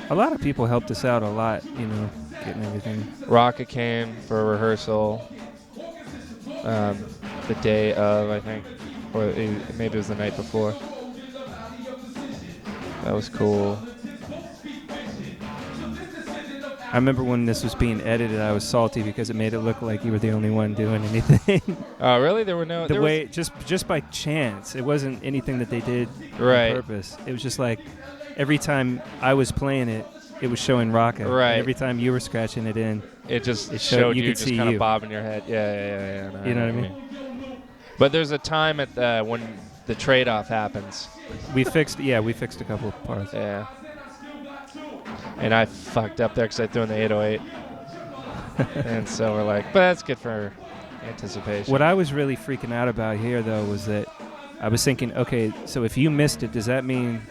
A lot of people helped us out a lot, getting everything. Rocka came for a rehearsal the day of, I think. Or maybe it was the night before. That was cool. I remember when this was being edited, I was salty because it made it look like you were the only one doing anything. Oh, really? There were no... Just by chance. It wasn't anything that they did Right. on purpose. It was just like every time I was playing it, it was showing Rocka. Right. And every time you were scratching it in, It just It showed you you could just see kind you. of bobbing your head. Yeah. No, You know what I mean? But there's a time at when the trade-off happens. we fixed a couple of parts. Yeah. And I fucked up there because I threw in the 808. And so we're like, but that's good for anticipation. What I was really freaking out about here, though, was that I was thinking, okay, so if you missed it, does that mean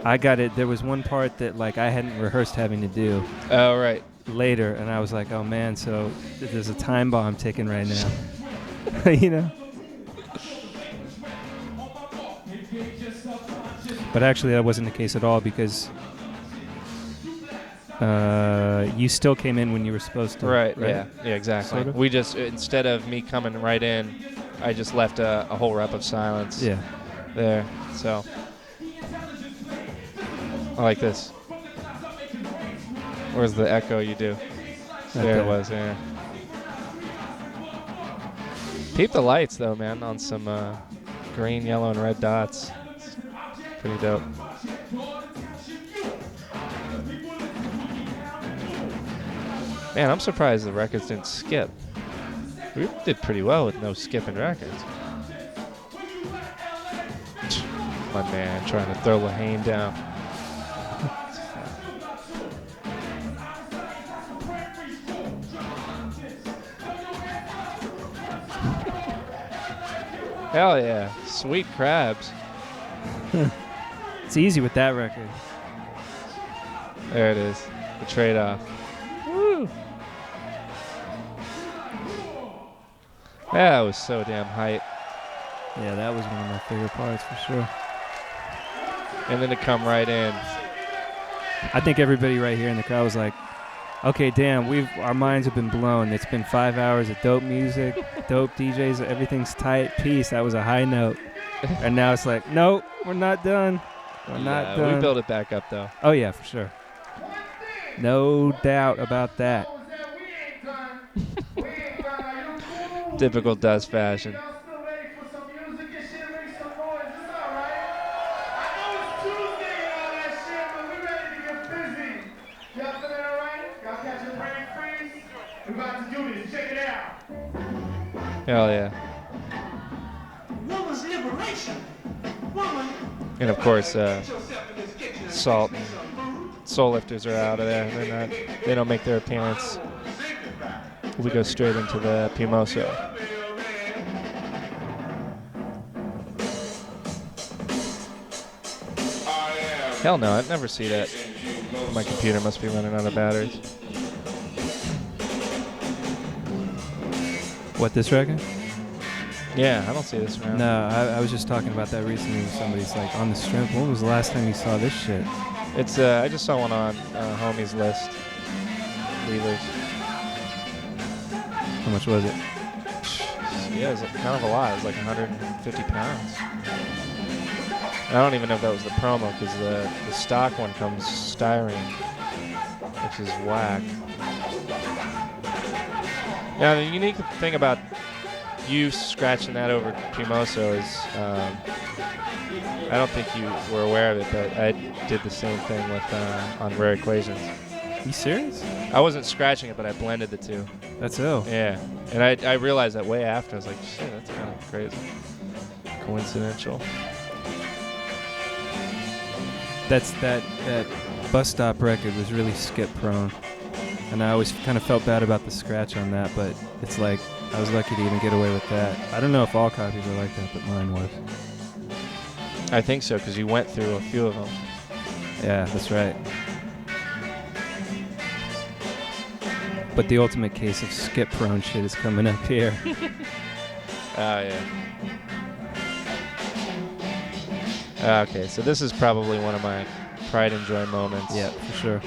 I got it? There was one part that like I hadn't rehearsed having to do Oh, right. later, and I was like, oh man, so there's a time bomb ticking right now. You know? But actually, that wasn't the case at all because you still came in when you were supposed to. Right. Yeah, exactly. Sort of? We just, instead of me coming right in, I just left a whole rep of silence Yeah. there. So I like this. Where's the echo you do? There it was, yeah. Peep the lights, though, man, on some green, yellow, and red dots. It's pretty dope. Man, I'm surprised the records didn't skip. We did pretty well with no skipping records. My man trying to throw Lahane down. Hell yeah. Sweet crabs. It's easy with that record. There it is. The trade-off. Woo! That was so damn hype. Yeah, that was one of my favorite parts for sure. And then to come right in. I think everybody right here in the crowd was like, okay, damn, our minds have been blown. It's been 5 hours of dope music, dope DJs, everything's tight. Peace. That was a high note. And now it's like, nope, we're not done. We're not done. We built it back up, though. Oh, yeah, for sure. No doubt about that. Typical Dust fashion. Hell yeah. Woman's liberation. Woman. And of course, Salt and Soul Lifters are out of there. They don't make their appearance. We go straight into the Pimoso. Hell no, I'd never see that. My computer must be running out of batteries. What, this record? Yeah, I don't see this around. No, I was just talking about that recently with somebody's like, on the strength, when was the last time you saw this shit? It's I just saw one on Homie's list. Leavers. How much was it? Yeah, it was kind of a lot. It was like 150 pounds. I don't even know if that was the promo because the stock one comes styrene, which is whack. Now, the unique thing about you scratching that over Pimoso is I don't think you were aware of it, but I did the same thing with on Rare Equations. You serious? I wasn't scratching it, but I blended the two. That's ill. Yeah, and I realized that way after. I was like, shit, that's kind of crazy. Coincidental. That Bus Stop record was really skip prone. And I always kind of felt bad about the scratch on that, but it's like I was lucky to even get away with that. I don't know if all copies are like that, but mine was. I think so, because you went through a few of them. Yeah, that's right. But the ultimate case of skip prone shit is coming up here. Oh, yeah. Okay, so this is probably one of my pride and joy moments. Yeah, for sure.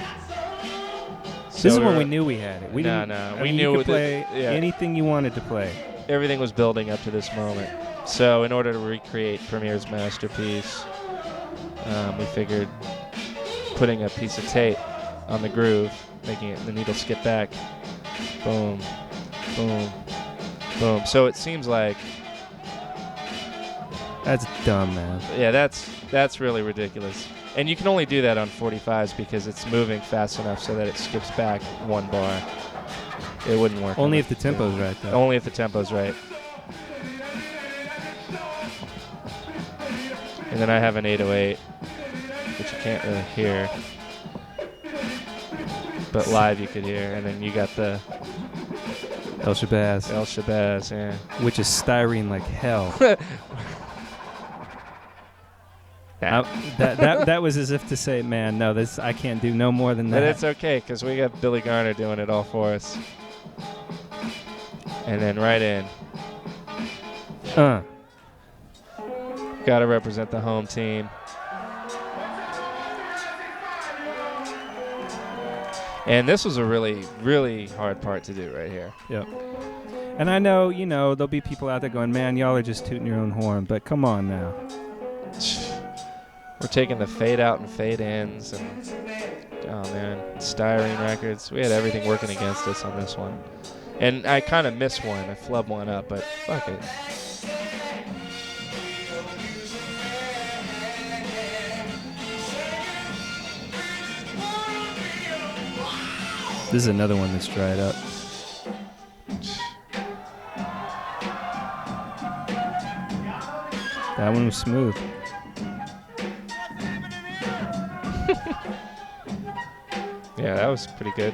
So This is when we knew we had it. We No, didn't, no, I we mean, knew you could that- play yeah. anything you wanted to play. Everything was building up to this moment. So in order to recreate Premier's masterpiece, we figured putting a piece of tape on the groove, making the needle skip back. Boom, boom, boom. So it seems like, That's dumb, man. yeah, that's really ridiculous. And you can only do that on 45s because it's moving fast enough so that it skips back one bar. It wouldn't work. Only on if the tempo's right, though. Only if the tempo's right. And then I have an 808, which you can't really hear. but live you could hear. And then you got the El Shabazz, El Shabazz, yeah. which is styrene like hell. That was as if to say, man, no, this I can't do no more than that. But it's okay, because we got Billy Garner doing it all for us. And then right in. Got to represent the home team. And this was a really, really hard part to do right here. Yep. And I know, there'll be people out there going, man, y'all are just tooting your own horn. But come on now. We're taking the fade out and fade ins. And, oh, man. Styrene records. We had everything working against us on this one. And I kind of missed one. I flubbed one up, but fuck it. This is another one that's dried up. That one was smooth. Yeah, that was pretty good.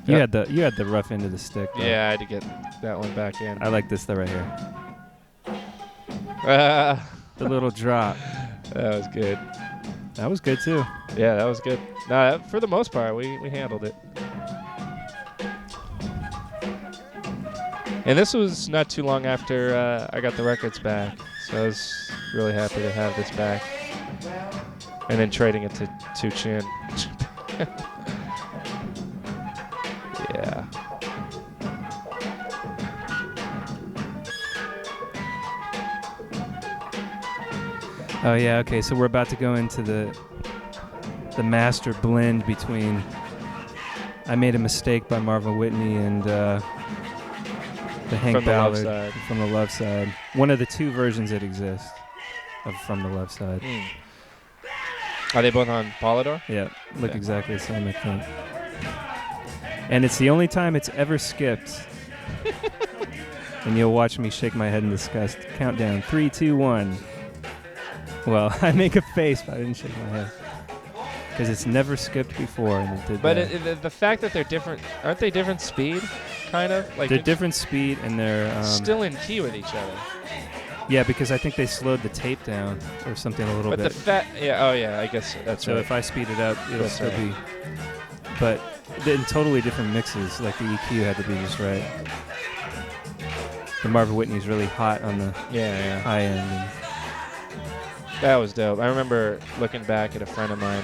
You had the rough end of the stick, though. Yeah, I had to get that one back in. I like this though right here. The little drop. That was good. That was good too. Yeah, that was good. No, for the most part, we handled it. And this was not too long after I got the records back, so I was really happy to have this back. And then trading it to Two Chin. Yeah. Oh yeah, okay, so we're about to go into the master blend between I Made a Mistake by Marvin Whitney and the Hank Ballard From the Love Side. One of the two versions that exist of From the Love Side. Are they both on Polydor? Yeah, look exactly the same, I think. And it's the only time it's ever skipped. And you'll watch me shake my head in disgust. Countdown, 3, 2, 1. Well, I make a face, but I didn't shake my head. Because it's never skipped before, and it did But the fact that they're different, aren't they different speed, kind of? Like they're different speed, and they're... still in key with each other. Yeah, because I think they slowed the tape down or something a little bit. But I guess that's so right. if I speed it up, it'll That's still right. be... But in totally different mixes, like the EQ had to be just right. The Marvin Whitney's really hot on the high end. And that was dope. I remember looking back at a friend of mine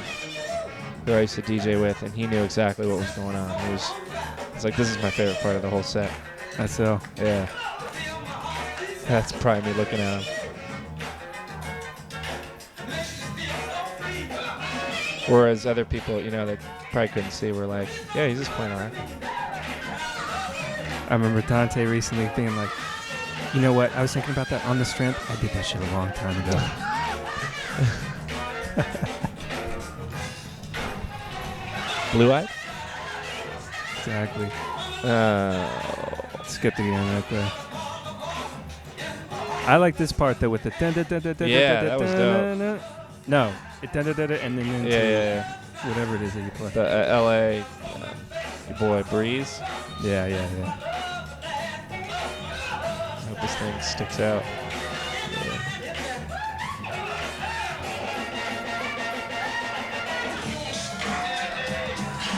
who I used to DJ with, and he knew exactly what was going on. It was like, this is my favorite part of the whole set. That's so. Yeah. That's probably me looking at him. Whereas other people, that probably couldn't see were like, yeah, he's just playing alright. I remember Dante recently being like, you know what? I was thinking about that on the strength. I did that shit a long time ago. Blue-eyed? Exactly. Skipped again right there. I like this part though with the yeah, that was dope. No, it and then into whatever it is that you play. The L.A. Your boy Breeze. Yeah. I hope this thing sticks out.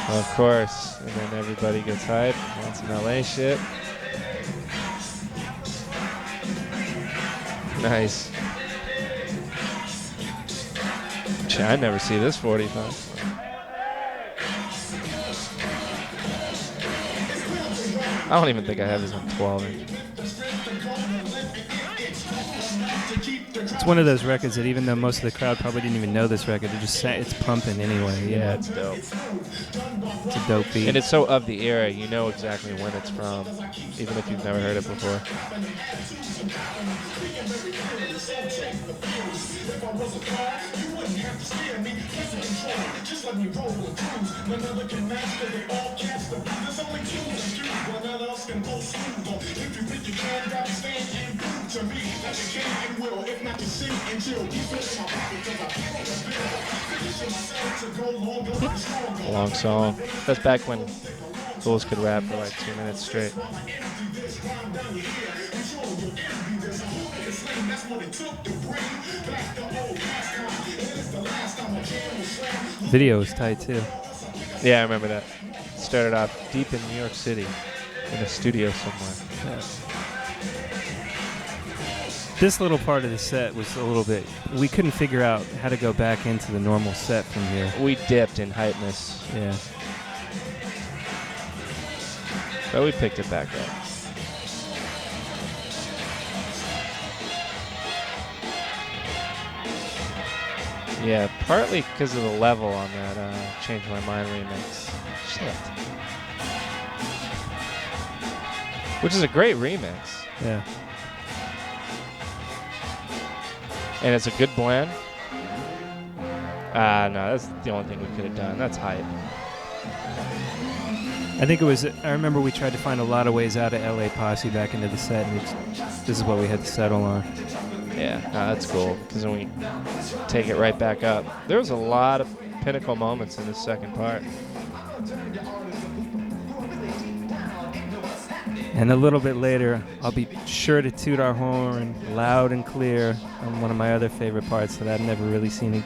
Of course, and then everybody gets hyped. Want some LA shit. Nice. I never see this 45. I don't even think I have this on 12-inch. It's one of those records that even though most of the crowd probably didn't even know this record, it's pumping anyway. Yeah, it's dope. It's a dope beat. And it's so of the era, you know exactly when it's from, even if you've never heard it before. Long song. That's back when fools could rap for like 2 minutes straight. Video was tight too. Yeah, I remember that. Started off deep in New York City in a studio somewhere. Yeah. This little part of the set was a little bit... We couldn't figure out how to go back into the normal set from here. We dipped in hypeness. Yeah. But we picked it back up. Yeah, partly because of the level on that Change My Mind remix. Shit. Which is a great remix. Yeah. And it's a good blend. No, that's the only thing we could have done. That's hype. I think it was... I remember we tried to find a lot of ways out of LA Posse back into the set, and this is what we had to settle on. Yeah, no, that's cool, because then we take it right back up. There was a lot of pinnacle moments in this second part. And a little bit later, I'll be sure to toot our horn loud and clear on one of my other favorite parts that I've never really seen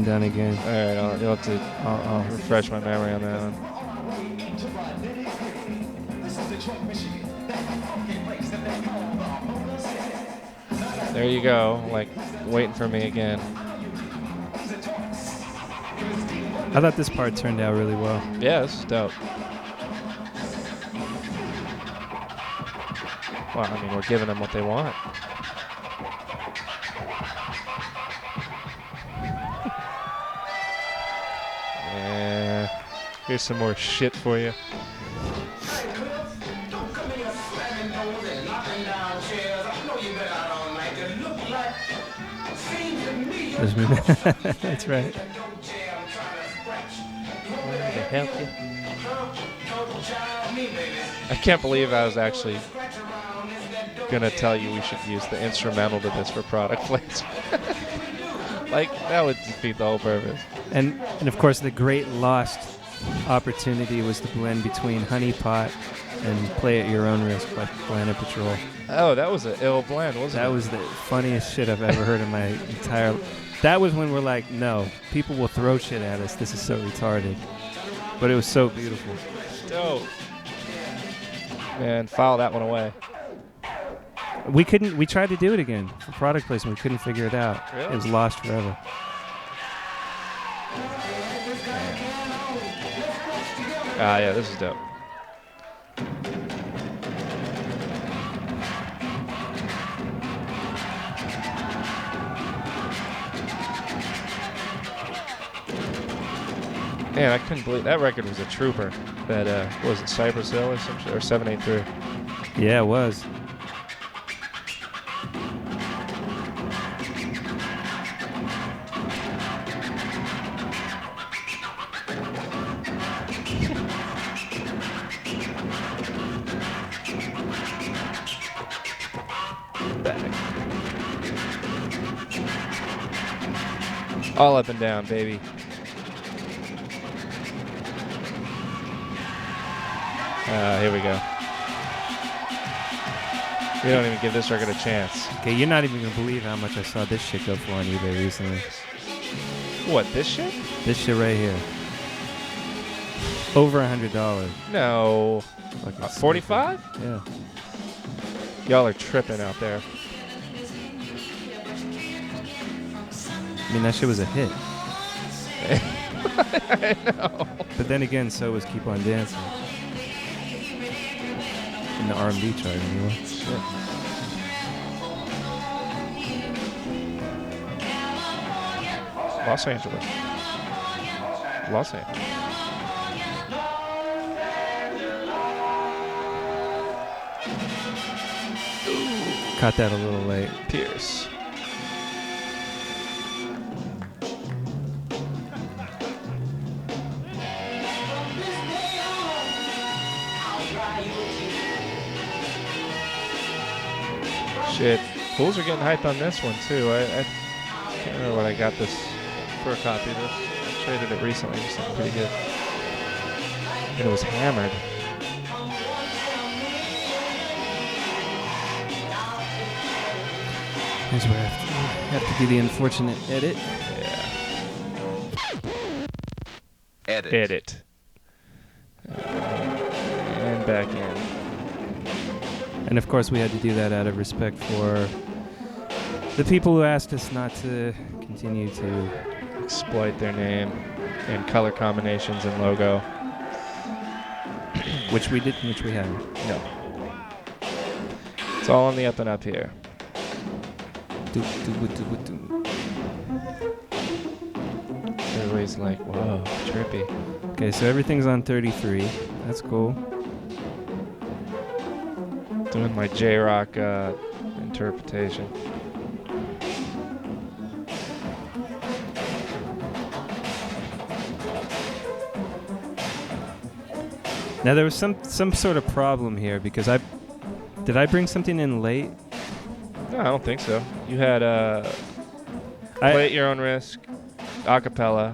done again. All right, you'll have to I'll refresh my memory on that one. There you go, like waiting for me again. I thought this part turned out really well. Yeah, this is dope. Well, I mean, we're giving them what they want. Yeah. Here's some more shit for you. That's right. To help you. I can't believe I was actually gonna tell you we should use the instrumental to this for product placement. Like, that would defeat the whole purpose. And of course, the great lost opportunity was the blend between Honey Pot and Play at Your Own Risk by Planet Patrol. Oh, that was an ill blend, wasn't it? That was the funniest shit I've ever heard in my entire... That was when we're like, no, people will throw shit at us. This is so retarded. But it was so beautiful. Dope. Man, file that one away. We tried to do it again for product placement. We couldn't figure it out. Really? It was lost forever. Yeah, this is dope. Man, I couldn't believe that record was a trooper. That was it Cypress Hill or some shit, or 783. Yeah, it was. All up and down, baby. Here we go. We don't even give this record a chance. Okay, you're not even going to believe how much I saw this shit go for on eBay recently. What, this shit? This shit right here. Over $100. No. 45? Yeah. Y'all are tripping out there. I mean, that shit was a hit. I know. But then again, so was Keep On Dancing. In the R&B chart, anyway. Shit. Los Angeles. Los Angeles. Caught that a little late. Pierce. Shit. Fools are getting hyped on this one, too. I can't remember what I got this for a copy of this. I traded it recently for something pretty good. And it was hammered. Here's where I have to do the unfortunate edit. Yeah. Edit. And back in. And of course we had to do that out of respect for the people who asked us not to continue to exploit their name and color combinations and logo. Which we didn't, which we haven't. No. It's all on the up and up here. Everybody's like, whoa, trippy. Okay, so everything's on 33. That's cool. Doing my J-Rock interpretation. Now there was some sort of problem here because did I bring something in late? No, I don't think so. You had play at your own risk, acapella.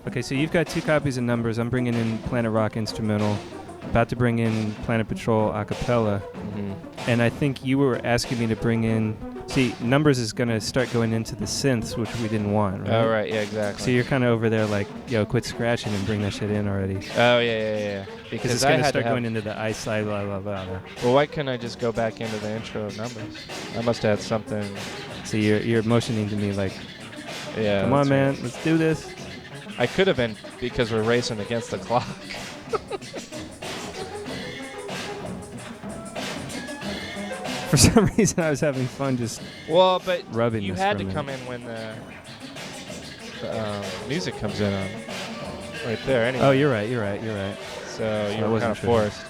Okay, so you've got 2 copies of Numbers. I'm bringing in Planet Rock instrumental. About to bring in Planet Patrol acapella. Mm-hmm. And I think you were asking me to bring in. See, Numbers is going to start going into the synths, which we didn't want, right? Oh, right, yeah, exactly. So you're kind of over there like, yo, quit scratching and bring that shit in already. Oh, yeah. Because it's going to start going into the ice side, blah, blah, blah. Well, why couldn't I just go back into the intro of Numbers? I must have had something. So you're motioning to me like, yeah, come on, man, let's do this. I could have been because we're racing against the clock. For some reason, I was having fun just rubbing you this had from to it. come in when the music comes in on right there. Anyway. Oh, you're right. So you were kind of forced.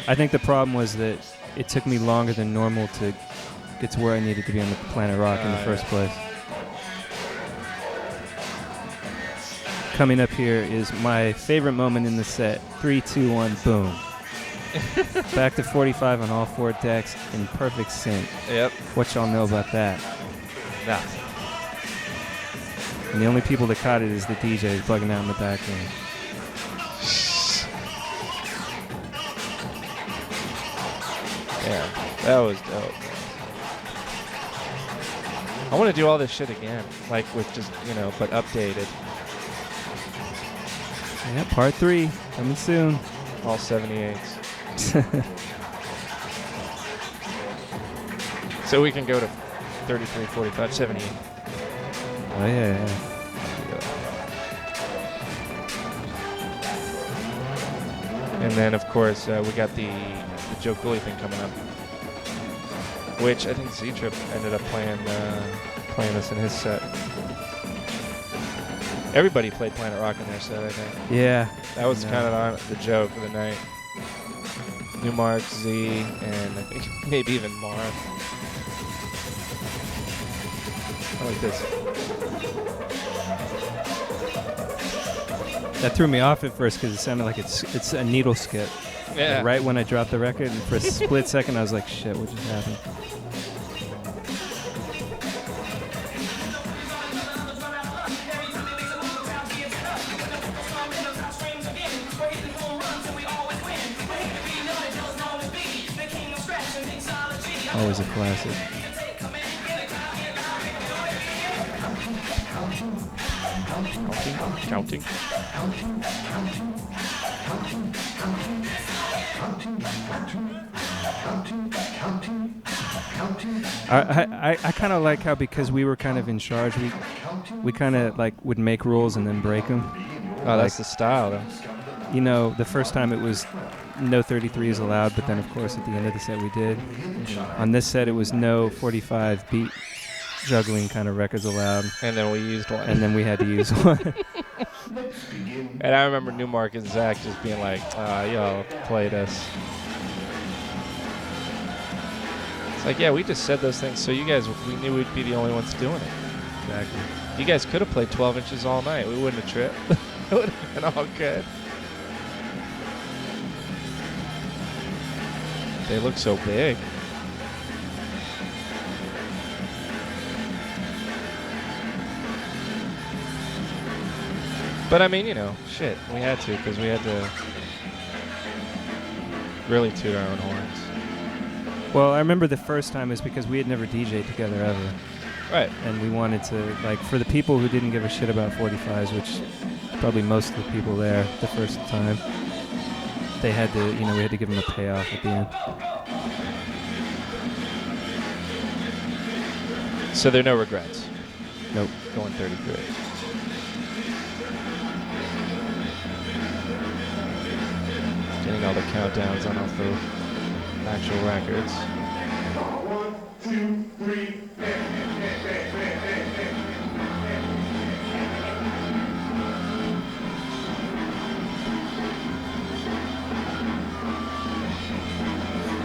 I think the problem was that it took me longer than normal to get to where I needed to be on the Planet Rock in the first place. Coming up here is my favorite moment in the set. 3, 2, 1, boom. Back to 45 on all 4 decks in perfect sync. Yep. What y'all know about that? Nothing. And the only people that caught it is the DJ bugging out in the back room. Yeah, that was dope. I want to do all this shit again, like with just, but updated. Yeah, part 3 coming soon. All 78s. So we can go to 33, 45, 78. Oh, yeah. And then, of course, we got the Joe Cooley thing coming up, which I think Z-Trip ended up playing this in his set. Everybody played Planet Rock in their set, I think. Yeah. That was kind of the joke of the night. Newmark, Z, and I think maybe even Mark. I like this. That threw me off at first because it sounded like it's a needle skip. Yeah. Like right when I dropped the record, and for a split second I was like, shit, what just happened? Always a classic. Counting. I kind of like how, because we were kind of in charge, we kind of like would make rules and then break them. Oh, that's the style, though. You know, the first time it was no 33s allowed, but then of course at the end of the set we did. On this set it was no 45 beat juggling kind of records allowed. And then we used one. And then we had to use one. And I remember Newmark and Zach just being like, yo, play this. It's like, yeah, we just said those things so you guys, we knew we'd be the only ones doing it. Exactly. You guys could have played 12 inches all night. We wouldn't have tripped. It would have been all good. They look so big. But I mean, you know, shit, we had to because we had to really toot our own horns. Well, I remember the first time is because we had never DJ'd together ever. Right. And we wanted to, like, for the people who didn't give a shit about 45s, which probably most of the people there the first time, they had to, you know, we had to give them a payoff at the end. So there are no regrets. Nope. Going 33. Getting all the countdowns on off the actual records. 1, 2, 3.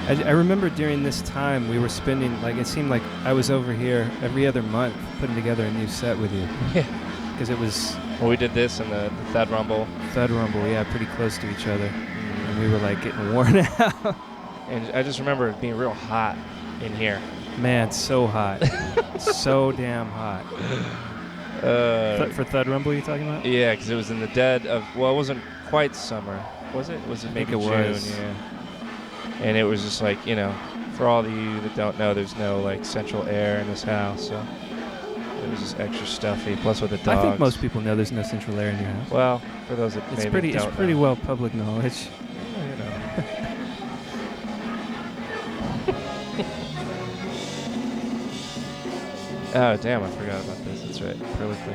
I remember during this time we were spending, like, it seemed like I was over here every other month putting together a new set with you. Yeah. Because it was... Well, we did this in the Thud Rumble. Thud Rumble, yeah, pretty close to each other. And we were, like, getting worn out. And I just remember it being real hot in here. Man, so hot. So damn hot. For Thud Rumble, you talking about? Yeah, because it was in the dead of, well, it wasn't quite summer. Was it? Was it I think maybe it June? was. Yeah. And it was just like, you know, for all of you that don't know, there's no, like, central air in this house, so it was just extra stuffy, plus with the dogs. I think most people know there's no central air in your house. Well, for those that It's maybe don't pretty know. well public knowledge. Well, you know. Oh, damn, I forgot about this. That's right. Perfectly.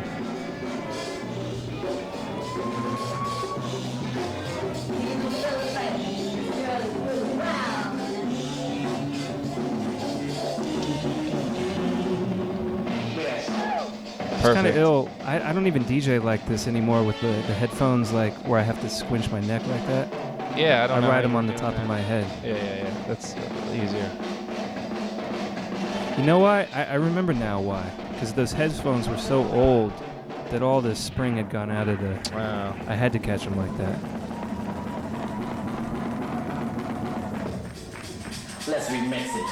It's kind of ill. I don't even DJ like this anymore with the headphones, like, where I have to squinch my neck like that. Yeah, I don't know. I how ride them you're on the doing top that. of my head. Yeah. That's easier. You know why? I remember now why. Because those headphones were so old that all the spring had gone out of the... Wow. I had to catch them like that. Let's remix it.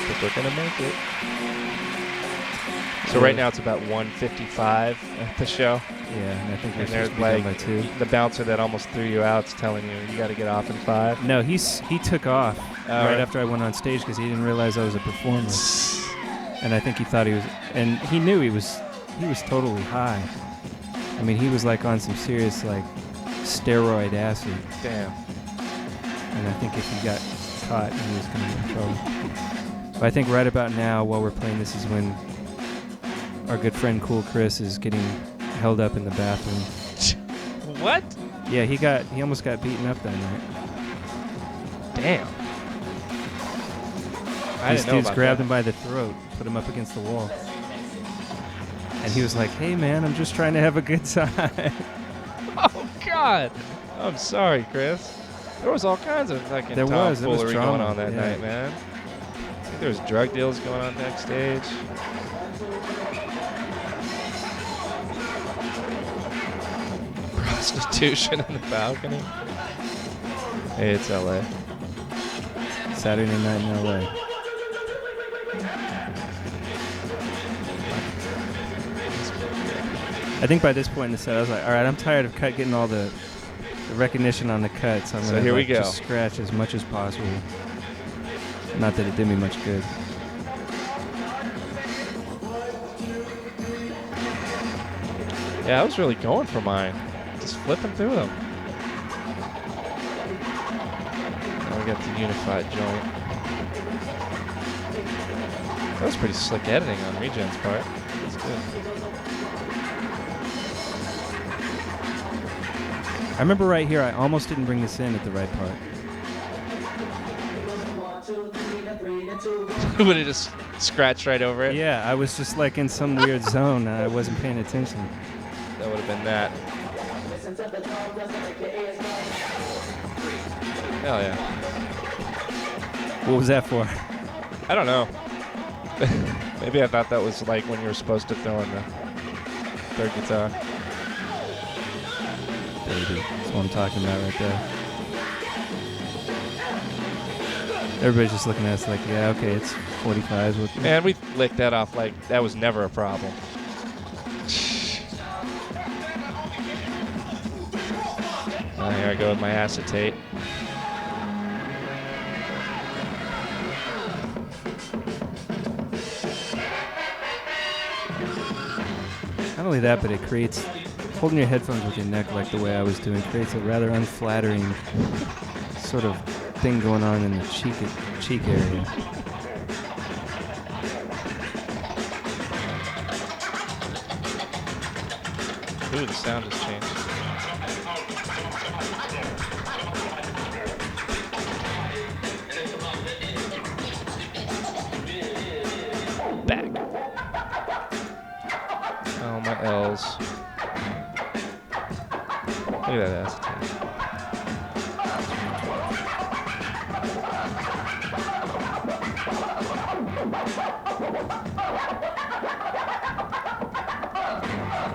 But we're gonna make it. So right now it's about 1:55 at the show. Yeah, and I think we're And supposed there's to be done by like 2. the bouncer that almost threw you out's telling you got to get off in 5. No, he took off right right. after I went on stage because he didn't realize I was a performer. And I think he thought he was... And he knew he was totally high. I mean, he was like on some serious, like, steroid acid. Damn. And I think if he got caught, he was going to be in trouble. But I think right about now, while we're playing this, is when our good friend Cool Chris is getting held up in the bathroom. What? Yeah, he almost got beaten up that night. Damn. I These didn't know dudes about grabbed that. him by the throat, put him up against the wall. And he was like, "Hey man, I'm just trying to have a good time." Oh God. I'm sorry, Chris. There was all kinds of fucking There was tomfoolery going drama, on that yeah. night, man. I think there was drug deals going on backstage. Prostitution in the balcony. Hey, it's LA. Saturday night in LA. I think by this point in the set, I was like, all right, I'm tired of getting all the recognition on the cut, so I'm So going here to we go. just scratch as much as possible. Not that it did me much good. Yeah, I was really going for mine. Just flipping through them. Now we got the unified joint. That was pretty slick editing on Regen's part. That's good. I remember right here, I almost didn't bring this in at the right part. Would it just scratch right over it? Yeah, I was just like in some weird zone and I wasn't paying attention. That would have been that. Hell yeah. What was that for? I don't know. Maybe I thought that was like when you were supposed to throw in the third guitar. Baby, that's what I'm talking about right there. Everybody's just looking at us like, yeah, okay, it's 45s. Man, we licked that off like that was never a problem. Here I go with my acetate. Not only that, but it creates, holding your headphones with your neck like the way I was doing, creates a rather unflattering sort of thing going on in the cheek area. Ooh, the sound has changed. Back. Oh, my L's. Look at that acetate.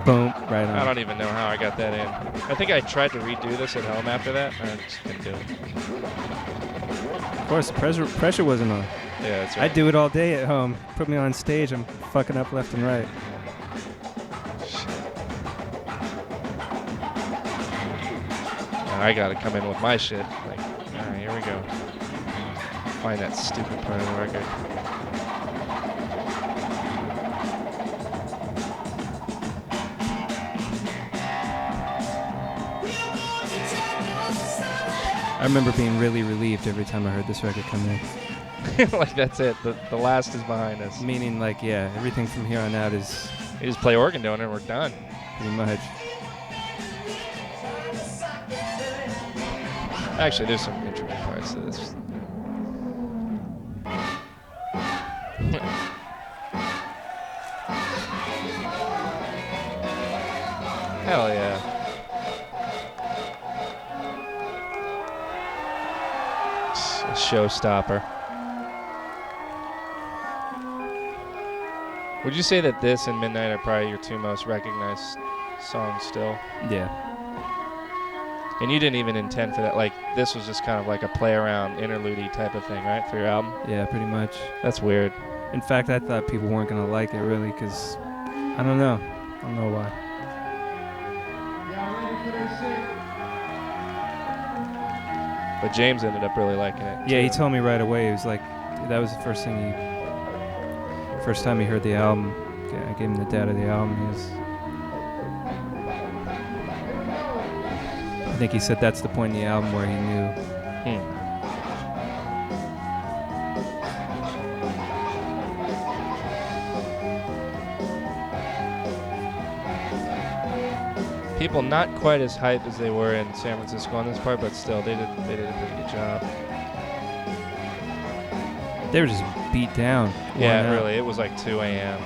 Boom, right on. I don't even know how I got that in. I think I tried to redo this at home after that, and I just couldn't do it. Of course, the pressure wasn't on. Yeah, that's right. I do it all day at home. Put me on stage, I'm fucking up left and right. Now I gotta come in with my shit. Like, all right, here we go. Find that stupid part of the record. I remember being really relieved every time I heard this record come in. Like, that's it. The last is behind us. Meaning, like, yeah, everything from here on out is We just play organ donor and we're done. pretty much. Actually, there's some intricate parts to this. Hell yeah. It's a showstopper. Would you say that this and Midnight are probably your two most recognized songs still? Yeah. And you didn't even intend for that. Like, this was just kind of like a play around, interlude-y type of thing, right, for your album? Yeah, pretty much. That's weird. In fact, I thought people weren't going to like it, really, because I don't know. I don't know why. But James ended up really liking it. Yeah, too. he told me right away. He was like, that was the first time he heard the album. Yeah, I gave him the data of the album. I think he said that's the point in the album where he knew. People not quite as hype as they were in San Francisco on this part, but still, they did a pretty good job. They were just beat down. Yeah, worn out. really. It was like 2 a.m.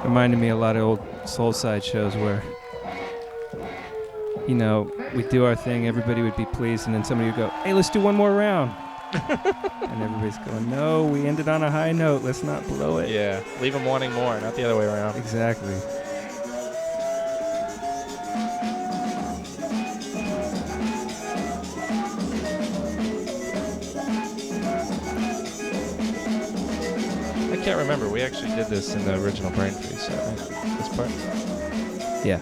Reminded me a lot of old Soulside shows where, you know, we'd do our thing, everybody would be pleased, and then somebody would go, hey, let's do one more round. And everybody's going, no, we ended on a high note, let's not blow it. Yeah, leave them wanting more, not the other way around. Exactly. I can't remember. We actually did this in the original Brain Freeze set, right? This part? Yeah.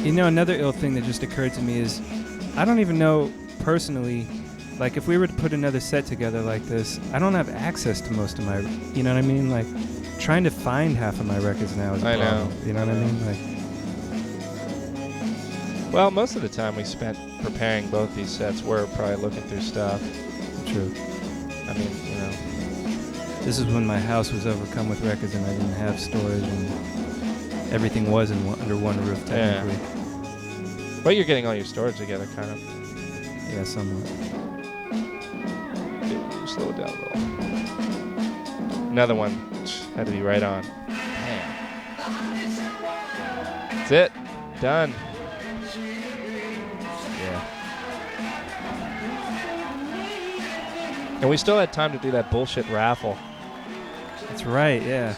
You know, another ill thing that just occurred to me is I don't even know personally, like if we were to put another set together like this, I don't have access to most of my, you know what I mean? Like trying to find half of my records now is a problem. You know what I mean? Like, well, most of the time we spent preparing both these sets, we're probably looking through stuff. true. I mean, you know. This is when my house was overcome with records and I didn't have storage and everything was under one roof technically. Yeah. But you're getting all your storage together, kind of. Yeah, somewhat. Slow it down a little. Another one. Had to be right on. Man. That's it. Done. Yeah. And we still had time to do that bullshit raffle. That's right, yeah.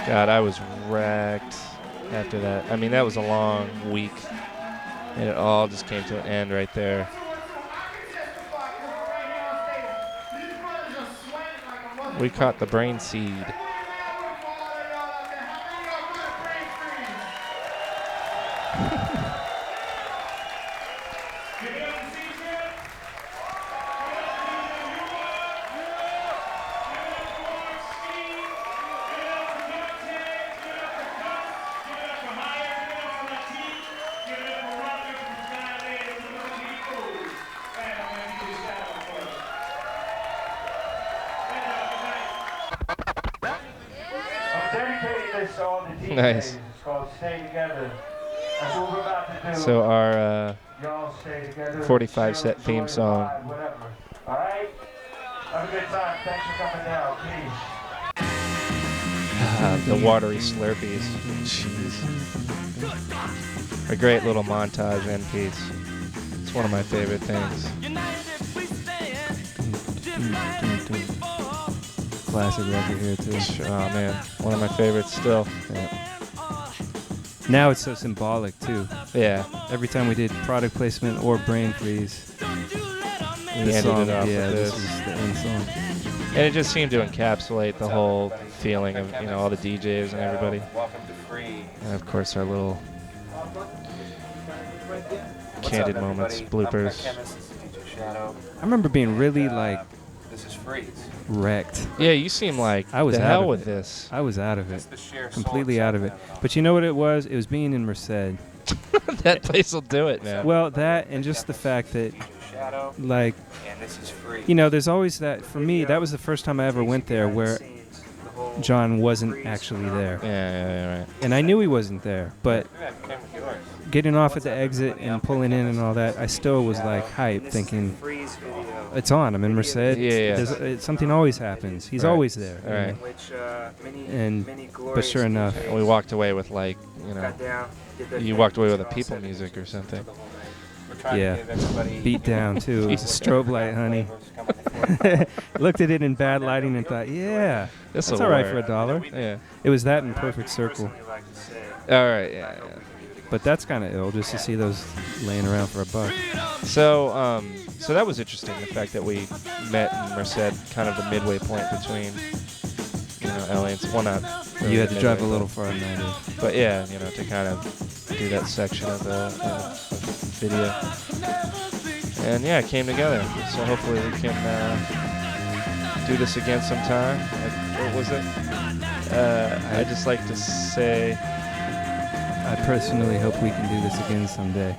God, I was wrecked after that. I mean, that was a long week. And it all just came to an end right there. We caught the brain seed. Nice. It's called Stay Together. That's what we're about to do. So our Y'all stay together. 45 set theme song. Whatever. All right? Have a good time. Thanks for coming down. Peace. The watery Slurpees. Jeez. A great little montage end piece. It's one of my favorite things. Classic record here too. Oh man, one of my favorites still. Yeah. Now it's so symbolic too. Yeah. Every time we did product placement or brain freeze, We this ended song, it off yeah, with this this. was the end song. And it just seemed to encapsulate the whole feeling of, you know, all the DJs and everybody. Welcome to FReeZe. And of course our little candid moments, bloopers. Chemist. This is DJ Shadow. I remember being really like This is FReeZe. wrecked. Yeah, you seem like I was the out hell of with it. this. I was out of That's it. the sheer Completely out of it. But you know what it was? It was being in Merced. That place will do it, man. Well, that and just the fact that, DJ Shadow. like, And this is FReeZe. you know, there's always that, for me, that was the first time I ever went there where John wasn't actually there. Yeah, right. And I knew he wasn't there, but Yeah, came with yours. getting off at the exit and pulling in and all that, I still was like hyped, thinking, FReeZe video. it's on. I'm in Merced. Yeah. Something always happens. He's Right. always there. All right. Which And- many but sure enough, And we walked away with, like, you know, got down, did their you thing, walked away with a all people set music or something. We're trying Yeah. to give everybody beat down too. It was a strobe light, honey. flavors coming before. Looked at it in bad lighting and thought, yeah, This'll that's all right work. for $1. Yeah. It was that in perfect circle. Like to say, All right, yeah. But that's kind of ill just to see those laying around for $1. So, so that was interesting, the fact that we met in Merced, kind of the midway point between, you know, LA and, well, not really You had the to drive a midway, little far than I did. but yeah, you know, to kind of do that section of the video. And yeah, it came together. So hopefully we can do this again sometime. What was it? I'd just like to say, I personally hope we can do this again someday.